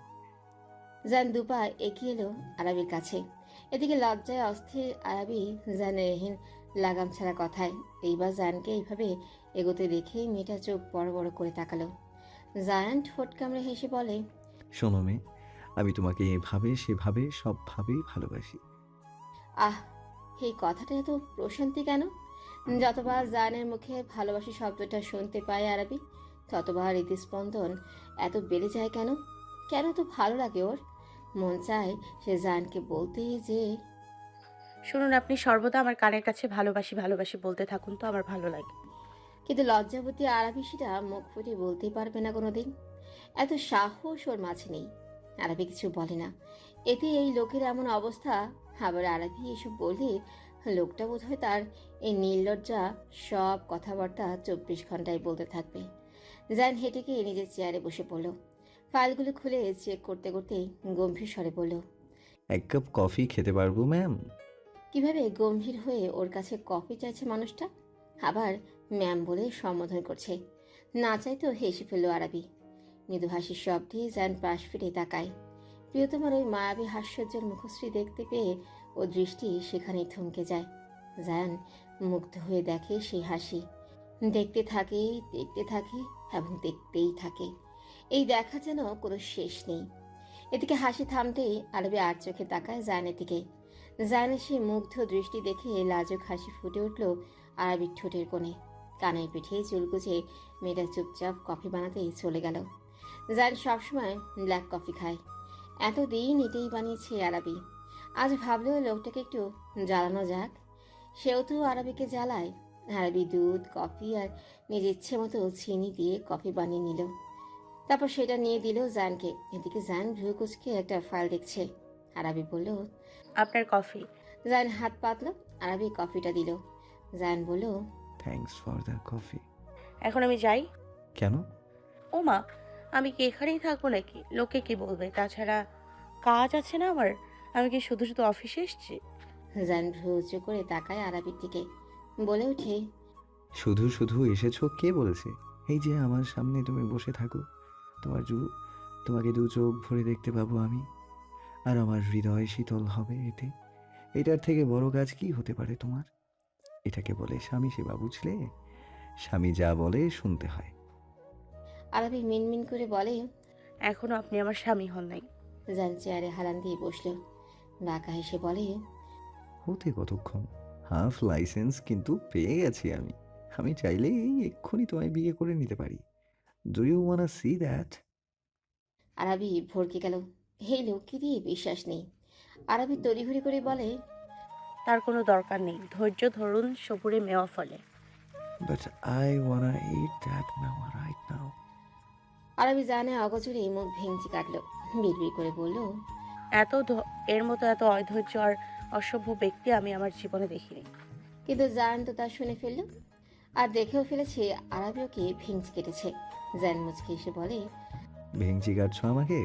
জায়ান দুপা এগিয়ে এলো আরবির কাছে। এদিকে লজ্জায় অস্থির আরবি জায়ানের এহেন লাগাম ছাড়া কথায়। এইবার জায়ানকে এইভাবে এগোতে দেখে মেয়েটা চোখ বড় বড় করে তাকালো। জায়ান ঠোঁট কামড়ে হেসে বলে।
শোনো মেয়ে, আমি তোমাকে এভাবে সেভাবে সবভাবেই ভালোবাসি।
আহ, এই কথাটা এত প্রশান্তি কেন? যতবার জায়ানের মুখে ভালোবাসি শব্দটা শুনতে পায় আরবি, ততবার হৃদস্পন্দন এত বেড়ে যায় কেন? কেন তো ভালো লাগে ওর? মন চায় সে জায়ানকে বলতে যে।
শুনুন, আপনি সর্বদা আমার কানের কাছে ভালোবাসি ভালোবাসি বলতে থাকুন তো আমার ভালো লাগে।
কিন্তু লজ্জাবতী আরাবি সেটা মুখ ফুটে বলতেই পারবে না কোনোদিন। এত সাহস ওর মাঝে নেই। আরাবি কিছু বলে না। এতে এই লোকের এমন অবস্থা। আবার আরাবি এসব বললে লোকটা বোধহয় তার এই নির্লজ্জা সব কথাবার্তা 24 ঘন্টায় বলতে থাকবে। জান হেঁটে গিয়ে নিজের চেয়ারে বসে পড়ল। ফাইলগুলো খুলে চেক করতে করতে গম্ভীর স্বরে বলল,
এক কাপ কফি খেতে পারবো ম্যাম?
কিভাবে গম্ভীর হয়ে ওর কাছে কফি চাইছে মানুষটা, আবার ম্যাম বলে সম্বোধন করছে। না চাইতেও হেসে ফেলল আরাবি। মৃদু হাসির শব্দে জান পাশ ফিরে তাকায়। প্রিয়তমার ওই মায়াবী হাস্যোজ্জ্বল মুখশ্রী দেখতে পেয়ে ও দৃষ্টি সেখানেই থমকে যায়। জায়ান মুগ্ধ হয়ে দেখে সেই হাসি। দেখতে থাকে এবং দেখতেই থাকে। এই দেখা যেন কোনো শেষ নেই। এদিকে হাসি থামতেই আরবি আর চোখে তাকায় জায়ানের দিকে। জায়ানের সেই মুগ্ধ দৃষ্টি দেখে লাজুক হাসি ফুটে উঠল আরবির ঠোঁটের কোণে। কানের পিঠে চুল গুজে মেয়েটা চুপচাপ কফি বানাতেই চলে গেল। জায়ান সবসময় ব্ল্যাক কফি খায়। এতদিন এটাই বানিয়েছে আরবি। আজ ভাবলেও লোকটাকে একটু জ্বালানো যাক। সেও তো আরবিকে জ্বালায়। আরবি দুধ, কফি আর নিজের ইচ্ছে মতো চিনি দিয়ে কফি বানিয়ে নিল। তারপর সেটা নিয়ে দিল জায়ানকে। এদিকে জায়ান ভ্রু কুচকে একটা ফাইল দেখছে। আরবি বলল,
আপনার কফি।
জায়ান হাত পাতল। আরবি কফিটা দিল। জায়ান বলল,
থ্যাঙ্কস ফর দ্য কফি।
এখন আমি যাই?
কেন?
ও মা, আমি কি এখানেই থাকবো নাকি? লোকে কি বলবে? তাছাড়া কাজ আছে না আমার? আমি কি শুধু শুধু অফিসে এসেছি?
জায়ান ভ্রু উঁচু করে তাকায় আরবির দিকে। বলে ওঠে,
শুধু শুধু এসেছো কে বলেছে? এই যে আমার সামনে তুমি বসে থাকো, তোমাকে দু চোখ ভরে দেখতে পাবো আমি, আর আমার হৃদয় শীতল হবে এতে। এটার থেকে বড় কাজ কি হতে পারে তোমার? এটাকে বলে স্বামী সেবা, বুঝলে? স্বামী যা বলে শুনতে হয়।
আরবি মিনমিন করে বলে,
এখনো আপনি আমার স্বামী হন নাই।
জায়ান চেয়ারে হালান দিয়ে বসল। বাঁকা হেসে বলে,
হতে কতক্ষণ? হাফ লাইসেন্স কিন্তু পেয়ে গেছি আমি। আমি চাইলেই এক্ষুনি তোমায় বিয়ে করে নিতে পারি। Do you wanna see that?
Arabi ভরকে গেল। এই লোককে দিয়ে বিশ্বাস নেই। আরবি তড়িঘড়ি করে বলে,
তার কোনো দরকার নেই। ধৈর্য ধরুন, সবুরে মেওয়া ফলে।
বাট আই ওয়ান্না ইট দ্যাট মামা রাইট নাও।
আরবি জানে অগচরে মুখ ভেঙচি কাটলো। বিড়বিড় করে বলল,
এর মতো এত অধৈর্য আর অসভ্য ব্যক্তি আমি আমার জীবনে দেখিনি।
কিন্তু জায়ান তো তা শুনে ফেলল। আর দেখেও ফেলেছে আরবি ওকে ভেঙচি কেটেছে। জায়ান মুচকে এসে বলে,
ভেঙচি কাটছো আমাকে?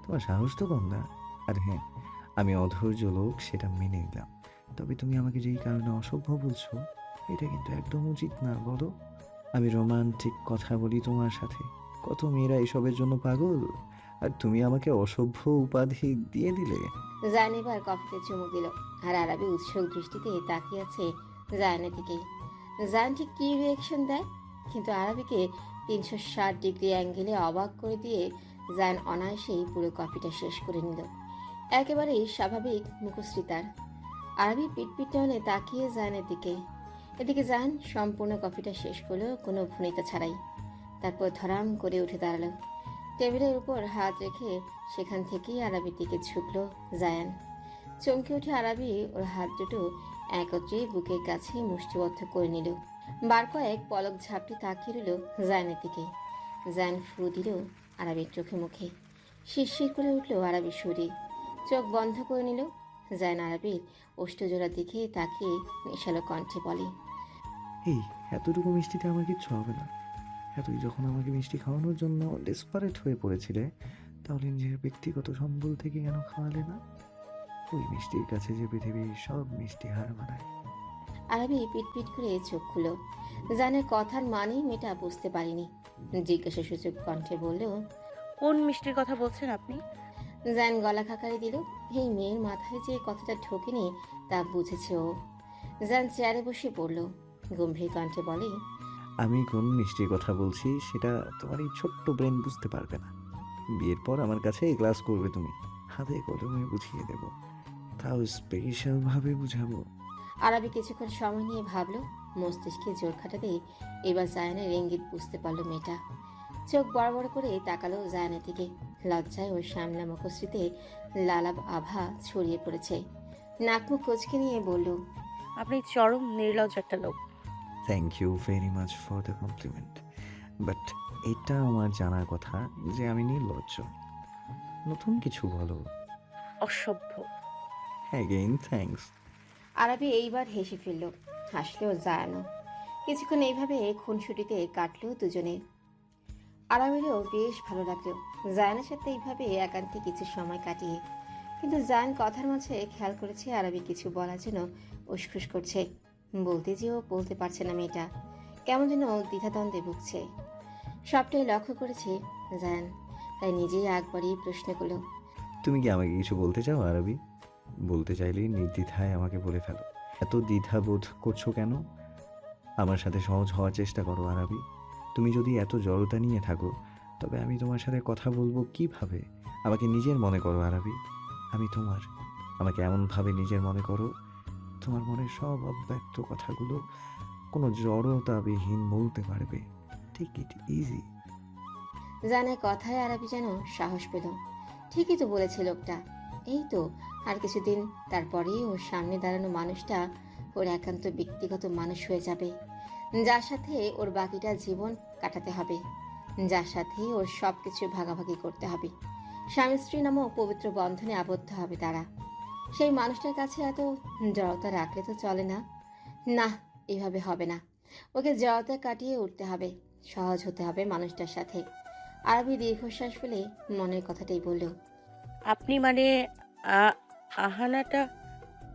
তোমার সাহস তো কম না। আর হ্যাঁ, আমি অধৈর্য লোক, সেটা মেনে নিলাম। তবে তুমি আমাকে যেই কারণে অসভ্য বলছো, এটা কিন্তু একদম উচিত না, বলো? আমি রোমান্টিক কথা বলি তোমার সাথে, কত মেয়েরা এসবের জন্য পাগল, আর তুমি আমাকে অসভ্য উপাধি দিয়ে দিলে।
জায়ান এবার কফিতে চুমুক দিল। আর আরবি উৎসুক দৃষ্টিতে তাকিয়ে আছে জায়ানের দিকে। জায়ান ঠিক কি রিয়াকশন দেয়, কিন্তু আরবিকে 360 ডিগ্রি অ্যাঙ্গেলে অবাক করে দিয়ে জায়ান অনায়াসেই পুরো কফিটা শেষ করে নিল। একেবারেই স্বাভাবিক মুখশ্রী তার। আরবি পিটপিট টানে তাকিয়ে জায়ানের দিকে। এদিকে জায়ান সম্পূর্ণ কফিটা শেষ করলো কোনো ভুনিতা ছাড়াই। তারপর ধরাম করে উঠে দাঁড়ালো। টেবিলের উপর হাত রেখে সেখান থেকেই আরবির দিকে ঝুঁকলো জায়ান। চমকে উঠে আরবি ওর হাত দুটো একত্রে বুকের কাছে মুষ্টিবদ্ধ করে নিল। বার কয়েক পলক ঝাপটে তাকিয়ে রইল জায়ানের দিকে। জায়ান ফু দিল আরবির চোখে মুখে। শিরশির করে উঠল আরবির শরীর। চোখ বন্ধ করে নিল। জায়ান আরবির ওষ্ঠজোড়ার দিকে তাকিয়ে নেশালো কণ্ঠে বলে,
এই এতটুকু মিষ্টিতে আমার কিচ্ছু হবে না। এতই যখন আমাকে মিষ্টি খাওয়ানোর জন্য ডেসপারেট হয়ে পড়েছিলে, তাহলে নিজের ব্যক্তিগত সম্বল থেকে কেন খাওয়ালে না? ওই মিষ্টির কাছে যে পৃথিবীর সব মিষ্টি হার মানায়।
আরবি পিটপিট করে চোখ খুলো। জায়ানের কথার মানে মেয়েটা বুঝতে পারিনি। জিজ্ঞাসা সূচক কণ্ঠে বলল,
কোন মিষ্টির কথা বলছেন আপনি?
জায়ান গলা খাকারি দিল। এই মেয়ের মাথায় যে কথাটা ঢোকেনি তা বুঝেছে ও। জায়ান চেয়ারে বসে পড়ল। গম্ভীর কণ্ঠে বলে,
আমি কোন মিষ্টির কথা বলছি সেটা তোমার এই ছোট্ট ব্রেন বুঝতে পারবে না। বিয়ের পর আমার কাছে ক্লাস করবে তুমি, হাতে কলমে বুঝিয়ে দেব, তাও স্পেশালভাবে বুঝাবো।
আরবি কিছুক্ষণ সময় নিয়ে ভাবলো। মস্তিষ্কে জোর খাটাতে এবার জায়ানের ইঙ্গিত বুঝতে পারলো মেয়েটা। চোখ বড় বড় করে তাকালো জায়ানের দিকে। লজ্জায় ওর সামলা মুখশ্রীতে লালাব আভা ছড়িয়ে পড়েছে। নাক মুখ কুঁচকে নিয়ে বলল,
আপনি চরম নির্লজ্জ একটা লোক।
Thank you very much for the compliment, but এটা আমার জানার কথা যে আমি নির্লজ্জ। নতুন কিছু বলো।
অসভ্য।
Again thanks.
আরাবি এইবার হেসে ফেলল, হাসলেও জায়ানো। কিছুক্ষণ এইভাবে খুনসুটিতে কাটলো দুজনে। আরাবিরও বেশ ভালো লাগলো জায়ানের সাথে এইভাবে একান্তে কিছু সময় কাটিয়ে। কিন্তু জায়ান কথার মাঝে খেয়াল করেছে আরাবি কিছু বলার জন্য উসখুস করছে। বলতে যেও বলতে পারছে না মেয়েটা, কেমন যেন দ্বিধাদ্বন্দ্বে ভুগছে। সবটাই লক্ষ্য করেছে জায়ান, তাই নিজেই একবারই প্রশ্ন করলো,
তুমি কি আমাকে কিছু বলতে চাও আরবি? বলতে চাইলেই নির্দ্বিধায় আমাকে বলে ফেলো। এত দ্বিধাবোধ করছো কেন? আমার সাথে সহজ হওয়ার চেষ্টা করো আরবি। তুমি যদি এত জড়তা নিয়ে থাকো তবে আমি তোমার সাথে কথা বলবো কিভাবে? আমাকে নিজের মনে করো আরবি, আমি তোমার। আমাকে এমনভাবে নিজের মনে করো তোমার মনের সব অব্যক্ত কথাগুলো কোনো জড়তাবিহীন বলতে পারবে। Take it easy.
জানের কথায় আরাবি যেন সাহস পেল। ঠিকই তো বলেছে লোকটা। এই তো আর কিছুদিন, তারপরেই ওর সামনে দাঁড়ানো মানুষটা ওর একান্ত ব্যক্তিগত মানুষ হয়ে যাবে, যার সাথে ওর বাকিটা জীবন কাটাতে হবে, যার সাথে ওর সব কিছু ভাগাভাগি করতে হবে। স্বামী স্ত্রী নামক পবিত্র বন্ধনে আবদ্ধ হবে তারা। সেই মানুষটার কাছে এত জড়তা রাখলে তো চলে না। না, এভাবে হবে না। ওকে জড়তা কাটিয়ে উঠতে হবে, সহজ হতে হবে মানুষটার সাথে। আরবি দীর্ঘশ্বাস ফেলে মনের কথাটাই বলল,
আপনি মানে আহানাটা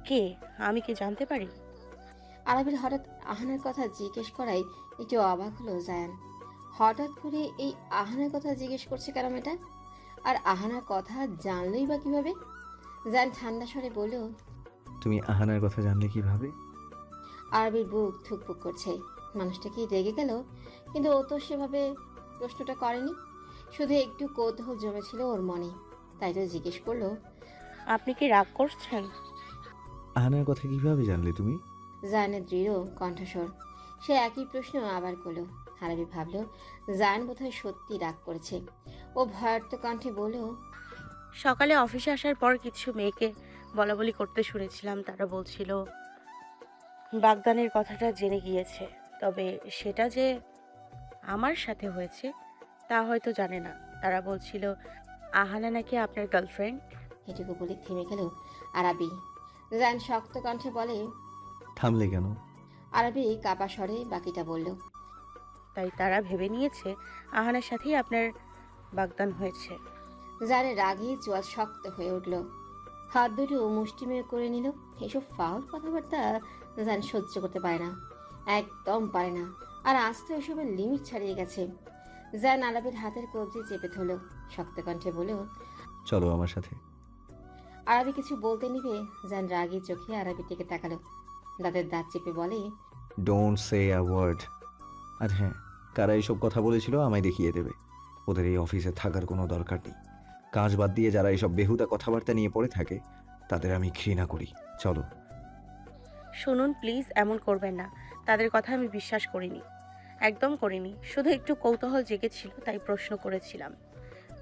কে? আমি কি জানতে পারি?
আরবির হঠাৎ আহানার কথা জিজ্ঞেস করায় একটু অবাক হলো জায়ান। হঠাৎ করে এই আহানার কথা জিজ্ঞেস করছে কেন মেয়েটা? আর আহানার কথা জানলই বা কিভাবে? জায়ান ঠান্ডা স্বরে বলল,
তুমি আহানার কথা জানলে কিভাবে?
আরবির বুক ধুকপুক করছে। মানুষটা কি রেগে গেল? কিন্তু ও তো সেভাবে প্রশ্নটা করেনি, শুধু একটু কৌতূহল জমেছিল ওর মনে, তাই তো জিজ্ঞেস করলো।
আপনি কি রাগ করছেন?
আহানার কথা কিভাবে জানলে তুমি?
জায়ানের দৃঢ় কণ্ঠস্বর। সে একই প্রশ্ন আবার করলো। আরবি ভাবলো জায়ান বোধহয় সত্যি রাগ করেছে। ও ভয়ার্থ কণ্ঠে বলল,
সকালে অফিসে আসার পর কিছু মেয়েকে বলাবলি করতে শুনেছিলাম, তারা বলছিল বাগদানের কথাটা জেনে গিয়েছে, তবে সেটা যে আমার সাথে হয়েছে তা হয়তো জানে না। তারা বলছিল আহানা নাকি আপনার গার্লফ্রেন্ড।
এটুকু বলে থেমে গেল আরবি। জায়ান শক্ত কণ্ঠে বলে,
থামলে কেন?
আরবি কাপা স্বরে বাকিটা বলল।
তাই তারা ভেবে নিয়েছে আহানার সাথেই আপনার বাগদান হয়েছে।
জায়ানের রাগে চোয়াল শক্ত হয়ে উঠল। হাত দুটো মুষ্টিমেয় করে নিল। এসব ফাউল কথাবার্তা জায়ান সহ্য করতে পারে না, একদম পারে না। আর আজ তো এসবের লিমিট ছাড়িয়ে গেছে। জায়ান আরবির হাতের কবজি চেপে ধরল, শক্ত কণ্ঠে বলল।
চলো আমার সাথে।
আরবি কিছু বলতে নিবে জায়ান রাগী চোখে আরবির দিকে তাকালো, দাঁতের দাঁত চেপে বলে,
ডোন্ট সে আ ওয়ার্ড। আর হ্যাঁ, কারা এইসব কথা বলেছিল আমায় দেখিয়ে দেবে। ওদের এই অফিসে থাকার কোনো দরকার নেই। কাজ বাদ দিয়ে যারা এইসব বেহুদা কথাবার্তা নিয়ে পড়ে থাকে তাদের আমি ঘৃণা করি। চলো।
শুনুন প্লিজ, এমন করবেন না। তাদের কথা আমি বিশ্বাস করিনি, একদম করিনি। শুধু একটু কৌতূহল জেগেছিল তাই প্রশ্ন করেছিলাম।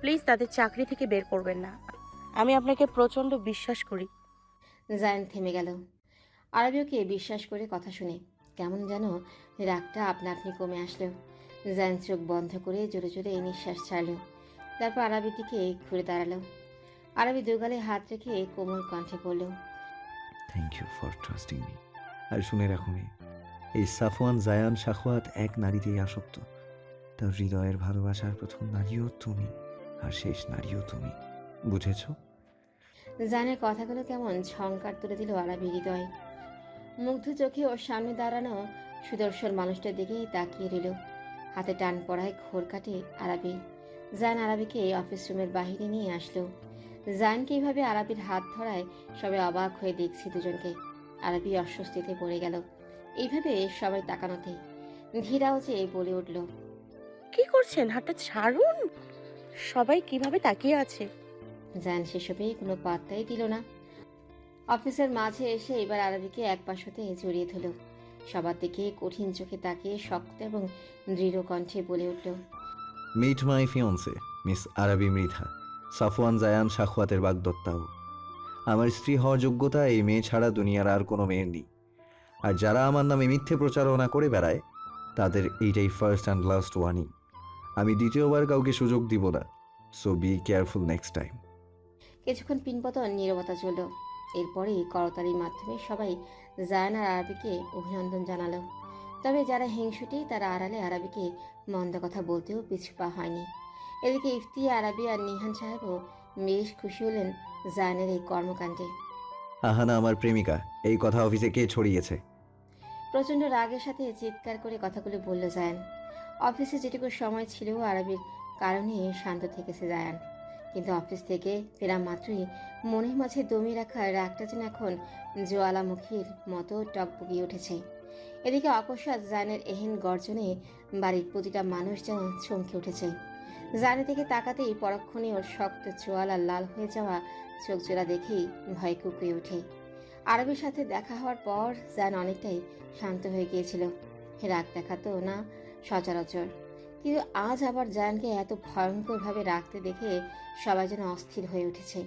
প্লিজ তাদের চাকরি থেকে বের করবেন না। আমি আপনাকে প্রচণ্ড বিশ্বাস করি।
জায়ান থেমে গেল। আরবিওকে বিশ্বাস করে কথা শুনে কেমন যেন রাগটা আপনা আপনি কমে আসলো। জায়ান চোখ বন্ধ করে জোরে জোরে নিঃশ্বাস ছাড়ল। তারপর আরবির দিকে ঘুরে দাঁড়ালো। আরবি দুগালে হাত রেখে কোমল কণ্ঠে বলল,
thank you for trusting me. আর শুনে রাখো মেয়ে, এই সাফওয়ান জায়ান শাখওয়াত এক নারীতেই আসক্ত। তার হৃদয়ের ভালোবাসার প্রথম নারীও তুমি, আর শেষ নারীও তুমি। বুঝেছো?
জায়ানের কথাগুলো কেমন ঝংকার তুলে দিল আরবির হৃদয়। মুগ্ধ চোখে ওর সামনে দাঁড়ানো সুদর্শন মানুষটার দিকেই তাকিয়ে রইল। হাতে টান পড়ায় ঘোর কাটে আরবি। জায়ান আরবিকে অফিস রুমের বাহিরে নিয়ে আসলো। জায়ানকে এইভাবে আরবির হাত ধরায় সবাই অবাক হয়ে দেখছে দুজনকে। আরবি অস্বস্তিতে পড়ে গেল এইভাবে সবাই তাকানোতে। ধীরাও যে বলে উঠল,
কি করছেন? হাতটা ছাড়ুন। সবাই কিভাবে তাকিয়ে আছে।
জায়ান সেসবে কোনো পাত্তাই দিল না। অফিসের মাঝে এসে এবার আরবিকে এক পাশ হতে জড়িয়ে ধরল। সবার দিকে কঠিন চোখে তাকিয়ে শক্ত এবং দৃঢ় কণ্ঠে বলে উঠল,
মিট মাই ফিয়ন্সে মিস আরবি মৃধা, সাফওয়ান জায়ান শাখওয়াতের বাগদত্তাও। আমার স্ত্রী হওয়ার যোগ্যতা এই মেয়ে ছাড়া দুনিয়ার আর কোনো মেয়ের নেই। আর যারা আমার নামে মিথ্যে প্রচারণা করে বেড়ায় তাদের এইটাই ফার্স্ট অ্যান্ড লাস্ট ওয়ার্নিং। আমি দ্বিতীয়বার কাউকে সুযোগ দিব না। So be careful next time.
কিছুক্ষণ পিনপতন নীরবতা চলল। এরপরেই করতালির মাধ্যমে সবাই জায়ান আর আরবিকে অভিনন্দন জানালো। তবে যারা হিংসুটি তারা আড়ালে আরবিকে মন্দ কথা বলতেও পিছু পা হয়নি। এদিকে ইফতি, আরবি আর নিহান সাহেবও বেশ খুশি হলেন জায়ানের এই কর্মকাণ্ডে।
আহানা আমার প্রেমিকা, এই কথা অফিসে কে ছড়িয়েছে?
প্রচণ্ড রাগের সাথে চিৎকার করে কথাগুলো বলল জায়ান। অফিসে যেটুকু সময় ছিল আরবির কারণে শান্ত থেকেছে জায়ান, কিন্তু অফিস থেকে ফেরা মাত্রই মনের মাঝে দমিয়ে রাখা রাগটা যেন এখন জোয়ালামুখীর মতো টকবগিয়ে উঠেছে। এদিকে অকস্মাৎ জায়ানের এহেন গর্জনে বাড়ির প্রতিটা মানুষ যেন চমকে উঠেছে। জায়ানের দিকে তাকাতেই পরক্ষণে ওর শক্ত চোয়াল আর লাল হয়ে যাওয়া চোখ জোড়া দেখেই ভয় কুঁকিয়ে ওঠে। আরবির সাথে দেখা হওয়ার পর জায়ান অনেকটাই শান্ত হয়ে গিয়েছিল, রাগ দেখাতো না সচরাচর, কিন্তু আজ আবার জায়ানকে এত ভয়ঙ্করভাবে রাখতে দেখে সবাই যেন অস্থির হয়ে উঠেছে।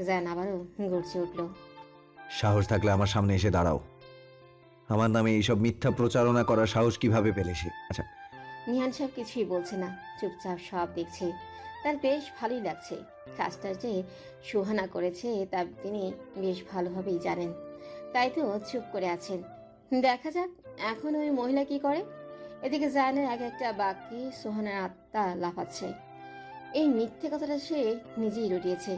জায়ান আবারও গর্জে উঠল।
সাহস থাকলে আমার সামনে এসে দাঁড়াও। আমার নামে এইসব মিথ্যা প্রচারণা করার সাহস কিভাবে পেলে সে? আচ্ছা,
নিহান সাহেব কিছুই বলছে না, চুপচাপ সব দেখছে। তার বেশ ভালোই লাগছে। কাজটা যে সুহানা করেছে তা তিনি বেশ ভালোভাবেই জানেন, তাই তো চুপ করে আছেন। দেখা যাক এখন ওই মহিলা কি করে। এদিকে জায়ানের এক একটা বাক্যে সুহানার আত্মা লাফাচ্ছে। এই মিথ্যে কথাটা সে নিজেই রটিয়েছে,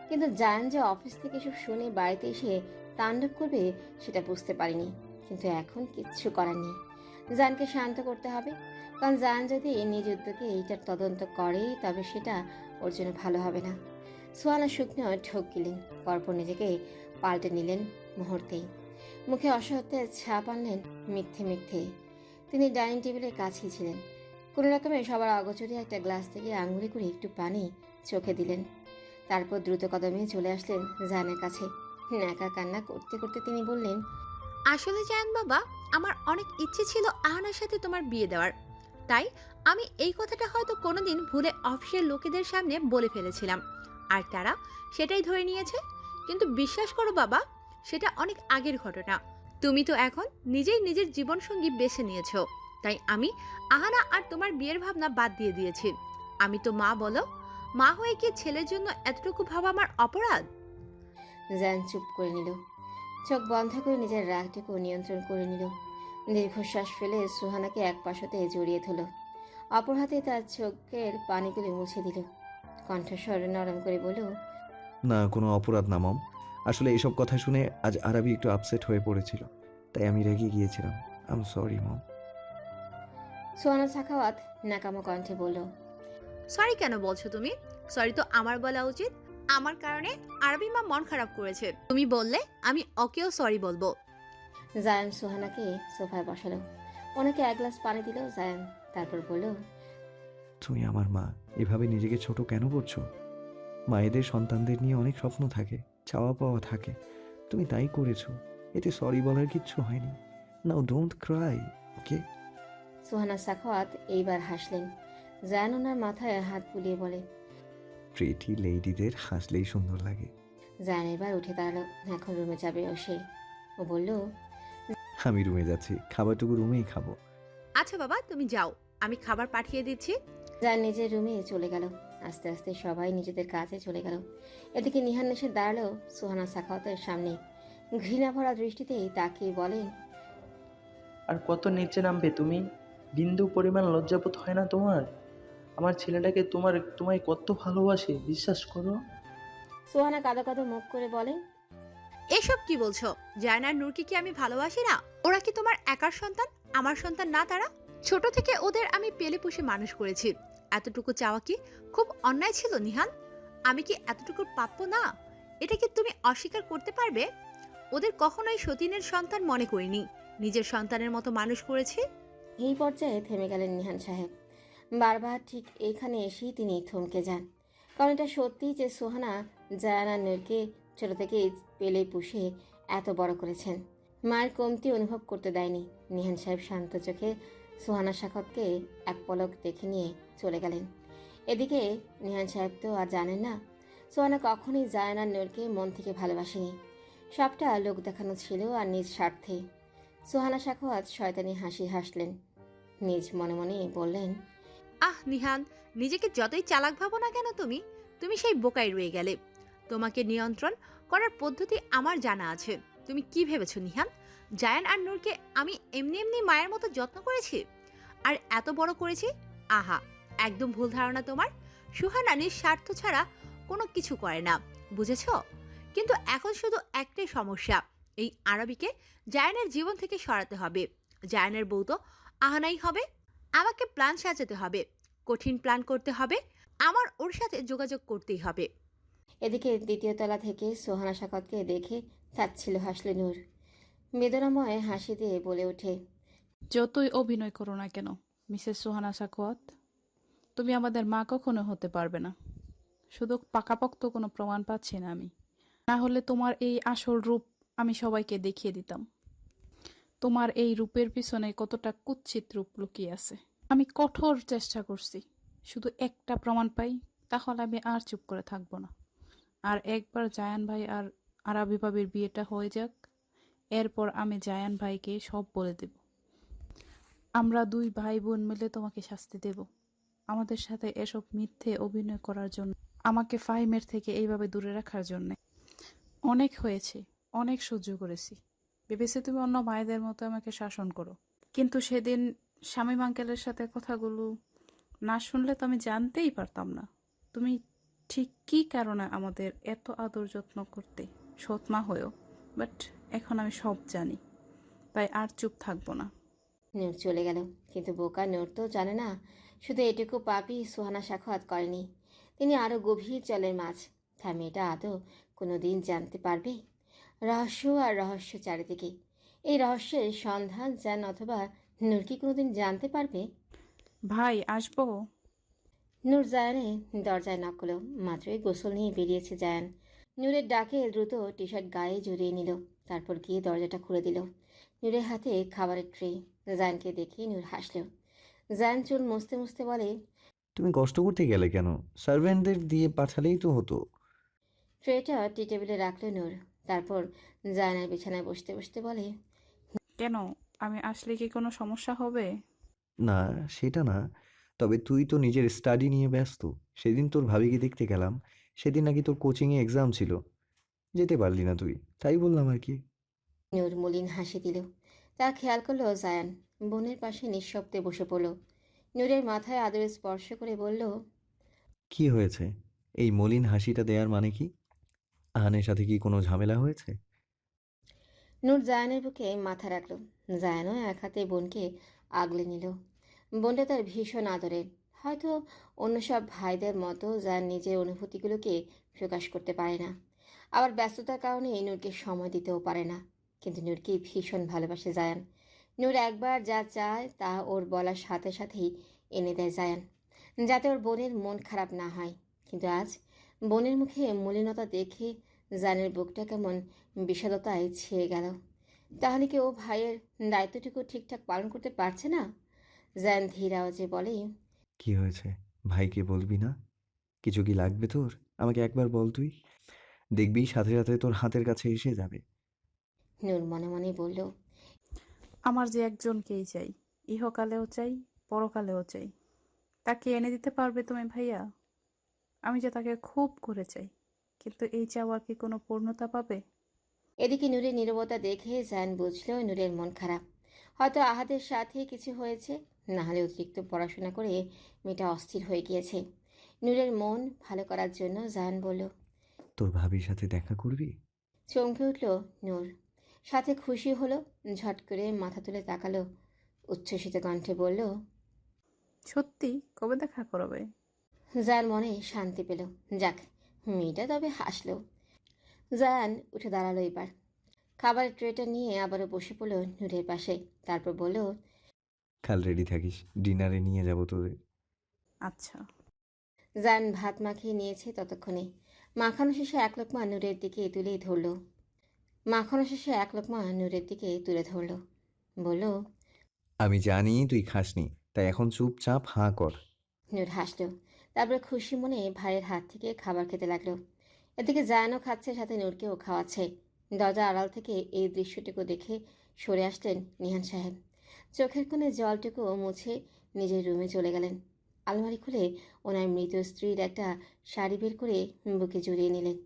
কিন্তু জায়ান যে অফিস থেকে সব শুনে বাড়িতে এসে তাণ্ডব করবে সেটা বুঝতে পারিনি। কিন্তু এখন কিচ্ছু করার নেই, জায়ানকে শান্ত করতে হবে। কারণ জায়ান যদি নিজ উদ্যোগে এইটার তদন্ত করে তবে সেটা ওর জন্য ভালো হবে না। সুহানা শুকনো ঢোক গেলেন, পরপর নিজেকে পাল্টে নিলেন মুহূর্তেই। মুখে অসহ্যের ছাপ আনলেন মিথ্যে মিথ্যে। তিনি ডাইনিং টেবিলের কাছেই ছিলেন। কোনো রকমে সবার অগোচরে একটা গ্লাস থেকে আঙুলে করে একটু পানি চোখে দিলেন। তারপর দ্রুত কদমে চলে আসলেন জায়ানের কাছে। একা কান্না করতে করতে তিনি বললেন,
আসলে জায়ান বাবা, আমার অনেক ইচ্ছে ছিল আহানার সাথে তোমার বিয়ে দেওয়ার। তাই আমি এই কথাটা হয়তো কোনোদিন ভুলে অফিসের লোকেদের সামনে বলে ফেলেছিলাম, আর তারা সেটাই ধরে নিয়েছে। কিন্তু বিশ্বাস করো বাবা, সেটা অনেক আগের ঘটনা। তুমি তো এখন নিজেই নিজের জীবনসঙ্গী বেছে নিয়েছো, তাই আমি আহানা আর তোমার বিয়ের ভাবনা বাদ দিয়ে দিয়েছি। আমি তো মা, বলো, মা হয়ে কি ছেলের জন্য এতটুকু ভাবা আমার অপরাধ?
জায়ান চুপ করে নিল, চোখ বন্ধ করে নিজের রাগটাকে নিয়ন্ত্রণ করে নিল। দীর্ঘশ্বাস ফেলে সুহানাকে এক পাশতে জড়িয়ে ধরল, অপর হাতে তার চোখের পানিগুলি মুছে দিল। কণ্ঠস্বর নরম করে বলল,
না, কোনো অপরাধ না মম। আসলে এইসব কথা শুনে আজ আরবি একটু আপসেট হয়ে পড়েছিল, তাই আমি রেগে গিয়েছিলাম। I am sorry mom.
Suhana Sakhawat নাকামো কণ্ঠে বলল,
সরি কেন বলছো তুমি? সরি তো আমার বলা উচিত। আমার কারণে আরবি মা মন খারাপ করেছে, তুমি বললে আমি ওকেও সরি বলবো।
জায়ান সুহানাকে সোফায় বসালো, ওনাকে এক গ্লাস পানি দিল জায়ান। তারপর বলল,
তুমি আমার মা, এভাবে নিজেকে ছোট কেন করছো? মায়েদের সন্তানদের নিয়ে অনেক স্বপ্ন থাকে, চাওয়া পাওয়া থাকে। তুমি তাই করেছো, এতে সরি বলার কিচ্ছু হয়নি। নাও ডোন্ট ক্রাই, ওকে?
সুহানা সাখাওয়াত এইবার হাসলেন। জায়ান ওনার মাথায় হাত বুলিয়ে বলে,
প্রিটি লেডিদের হাসলেই সুন্দর লাগে।
জায়ান এবার উঠে দাঁড়ালো, এখন রুমে যাবে ও সে। ও বলল,
আমি রুমে যাচ্ছি, খাবারটুকু রুমেই খাবো।
আচ্ছা বাবা, তুমি যাও, আমি খাবার পাঠিয়ে দিচ্ছি।
জায়ান নিজের রুমে চলে গেল। আস্তে আস্তে সবাই নিজেদের কাজে চলে গেল। এদিকে নিহান এসে দাঁড়ালো সুহানা সাখাওয়াতের সামনে, ঘৃণা ভরা দৃষ্টিতে তাকিয়ে বলেন,
আর কত নিচে নামবে তুমি? বিন্দু পরিমাণ লজ্জাবোধ হয় না তোমার? আমার ছেলেটাকে তোমায় কত ভালোবাসে, বিশ্বাস করো।
সুহানা কাঁদো কাঁদো মুখ করে বলে,
এসব কি বলছো? জায়ান আর নূরকে কি আমি ভালোবাসি না? ওরা কি তোমার একার সন্তান? আমার সন্তান না তারা? ছোট থেকে ওদের আমি পেলে পুষে মানুষ করেছি। এতটুকু চাওয়া কি খুব অন্যায় ছিল নিহান? আমি কি এতটুকু প্রাপ্য না? এটা কি তুমি অস্বীকার করতে পারবে? ওদের কখনোই সতীনের সন্তান মনে করিনি, নিজের সন্তানের মতো মানুষ করেছি।
এই পর্যায়ে থেমে গেলেন নিহান সাহেব। বারবার ঠিক এইখানে এসেই তিনি থমকে যান, কারণ এটা সত্যি যে সুহানা জায়ান আর নূরকে ছোট থেকে পেলে পুষে এত বড় করেছেন। মায়ের কমতি অনুভব করতে দেয়নি। নিহান সাহেব শান্ত চোখে সুহানা সাখাওয়াতকে এক পলক দেখে নিয়ে চলে গেলেন। এদিকে নিহান সাহেব তো আর জানেন না সোহানা কখনোই জায়ান আর নূরকে মন থেকে ভালোবাসেনি। সবটা লোক দেখানো ছিল আর নিজ স্বার্থে। সোহানা সাখাওয়াত শয়তানি হাসি হাসলেন, নিজ মনে মনে বললেন,
নিহান, নিজেকে যতই চালাক ভাবো না কেন তুমি তুমি সেই বোকায় রয়ে গেলে। তোমাকে নিয়ন্ত্রণ করার পদ্ধতি আমার জানা আছে। তুমি কি ভেবেছো নিহান, জায়ান আর নূরকে আমি এমনি এমনি মায়ের মতো যত্ন করেছি আর এত বড় করেছি? আহা, একদম ভুল ধারণা তোমার। সুহানা নিজ স্বার্থ ছাড়া কোনো কিছু করে না, বুঝেছো? কিন্তু এখন শুধু একটাই সমস্যা, এই আরবিকে জায়ানের জীবন থেকে সরাতে হবে। জায়ানের বউ তো আহানাই হবে। আমাকে প্ল্যান সাজাতে হবে, কঠিন প্ল্যান করতে হবে, আমার ওর সাথে যোগাযোগ করতেই হবে।
এদিকে দ্বিতীয় তলা থেকে সোহানা সাখাওয়াতকে দেখে তাচ্ছিল হাসলে নূর। বেদনাময় হাসি দিয়ে বলে ওঠে,
যতই অভিনয় করো না কেন মিসেস সোহানা সাখাওয়াত, তুমি আমাদের মা কখনো হতে পারবে না। শুধু পাকাপোক্ত কোনো প্রমাণ পাচ্ছি না আমি, না হলে তোমার এই আসল রূপ আমি সবাইকে দেখিয়ে দিতাম। তোমার এই রূপের পিছনে কতটা কুৎসিত রূপ লুকিয়ে আছে। আমি কঠোর চেষ্টা করছি, শুধু একটা প্রমাণ পাই তাহলে আমি আর চুপ করে থাকবো না। আর একবার জায়ান ভাই আর আরাবি ভাবির বিয়েটা হয়ে যাক, এরপর আমি জায়ান ভাইকে সব বলে দেব। আমরা দুই ভাই বোন মিলে তোমাকে শাস্তি দেব আমাদের সাথে এসব মিথ্যে অভিনয় করার জন্য, আমাকে ফাহিমের থেকে এইভাবে দূরে রাখার জন্য। অনেক হয়েছে, অনেক সহ্য করেছি। ভেবেছি তুমি অন্য মায়েদের মতো আমাকে শাসন করো, কিন্তু সেদিন শামীম আঙ্কেলের সাথে কথাগুলো না শুনলে তো আমি জানতেই পারতাম না তুমি ঠিক কী কারণে আমাদের এত আদর যত্ন করতে, সৎ মা হয়েও। বাট এখন আমি সব জানি, তাই আর চুপ থাকবো না।
নূর চলে গেল, কিন্তু বোকা নূর তো জানে না শুধু এটুকু পাপই সোহানা সাখাওয়াত করেনি। তিনি আরও গভীর জলের মাছ। তার মেয়েটা আদৌ কোনো দিন জানতে পারবে? রহস্য আর রহস্য চারিদিকে। এই রহস্যের সন্ধান জান অথবা নূর কি কোনোদিন জানতে পারবে?
ভাই আসবো?
নূর জায়ানে দরজায় নক করল। মাত্রই গোসল নিয়ে বেরিয়েছে জায়ান। নূরের ডাকে দ্রুত টি শার্ট গায়ে জড়িয়ে নিল, তারপর গিয়ে দরজাটা খুলে দিল। নূরের হাতে খাবারের ট্রে। জায়ানকে দেখে নূর হাসল। জায়ান চুল মুছতে মুছতে বলে,
তুমি কষ্ট করতে গেলে কেন? সার্ভেন্টদের দিয়ে পাঠালেই তো হতো।
ট্রেটা টি টেবিলে রাখলো নূর। তারপর জায়ানের বিছানায় বসতে বসতে বলে,
কেন, আমি আসলে কি কোনো সমস্যা হবে?
না, সেটা না। তবে তুই তো নিজের স্টাডি নিয়ে ব্যস্ত। সেদিন তোর ভাবিকে দেখতে গেলাম, সেদিন নাকি তোর কোচিংয়ে এক্সাম ছিল, যেতে পারলি না তুই, তাই বললাম আর কি।
নূর মলিন হাসি দিল। তা খেয়াল করলো জায়ান বোনের পাশে নিঃশব্দে বসে পড়ল। নূরের মাথায় আদরে স্পর্শ করে বলল,
কি হয়েছে? এই মলিন হাসিটা দেওয়ার মানে কি? আহানের সাথে কি কোনো ঝামেলা হয়েছে?
নূর জায়ানের বুকে মাথা রাখল। জায়ানও এক হাতে বোনকে আগলে নিল। বোনটা তার ভীষণ আদরের। হয়তো অন্য সব ভাইদের মতো জায়ান নিজের অনুভূতিগুলোকে প্রকাশ করতে পারে না, আবার ব্যস্ততার কারণে নূরকে সময় দিতেও পারে না। কিন্তু নূরকে ভীষণ ভালোবাসে জায়ান। নূর একবার যা চায় তা ওর বলার সাথে সাথেই এনে দেয় জায়ান, যাতে ওর বোনের মন খারাপ না হয়। কিন্তু আজ বোনের মুখে মলিনতা দেখে জায়ানের বুকটা কেমন বিষাদতায় ছেয়ে গেল। তাহলে কি ও ভাইয়ের দায়িত্বটুকু ঠিকঠাক পালন করতে পারছে না? জায়ান ধীর আওয়াজে বলে,
কি হয়েছে? ভাইকে বলবি না? কিছু কি লাগবে তোর? আমাকে একবার বল তুই, দেখবি সাথে সাথে তোর হাতের কাছে এসে যাবে।
নূর মনে মনে বলল,
আমার যে একজনকেই চাই, ইহকালেও চাই, পরকালেও চাই। তাকে এনে দিতে পারবে তুমি ভাইয়া? আমি যে তাকে খুব করে চাই, কিন্তু এই চাওয়ার কি কোনো পূর্ণতা পাবে?
এদিকে নূরের নীরবতা দেখে জায়ান বুঝল নূরের মন খারাপ। হয়তো আহাদের সাথে কিছু হয়েছে, না হলে অতিরিক্ত পড়াশোনা করে মেয়েটা অস্থির হয়ে গিয়েছে। নূরের মন ভালো করার জন্য জায়ান বলল,
তোর ভাবির সাথে দেখা করবি?
চমকে উঠল নূর, সাথে খুশি হলো। ঝট করে মাথা তুলে তাকালো, উচ্ছ্বসিত কণ্ঠে বলল,
সত্যি? কবে দেখা করবে?
জায়ান মনে শান্তি পেল। যাক, মেয়েটা তবে হাসলো। জায়ান উঠে দাঁড়ালো এবার। খাবারের ট্রেটা নিয়ে আবারও বসে পড়ল নূরের পাশে। তারপর বলল,
কাল রেডি থাকিস, ডিনারে নিয়ে যাব তোদের।
আচ্ছা।
জায়ান ভাত মাখিয়ে নিয়েছে ততক্ষণে। মাখানো শেষে এক লোকমা নূরের দিকে তুলে ধরল। বলল,
আমি জানি তুই খাসনি, তাই এখন চুপচাপ হাঁ কর।
নূর হাসল। তারপর খুশি মনে ভাইয়ের হাত থেকে খাবার খেতে লাগলো। এদিকে জায়ানও খাচ্ছে, সাথে নূরকেও খাওয়াচ্ছে। দরজার আড়াল থেকে এই দৃশ্যটুকু দেখে সরে আসলেন নিহান সাহেব। চোখের কোণে জলটুকু মুছে নিজের রুমে চলে গেলেন। আলমারি খুলে ওনার মৃত স্ত্রীর একটা শাড়ি বের করে বুকে জড়িয়ে নিলেন।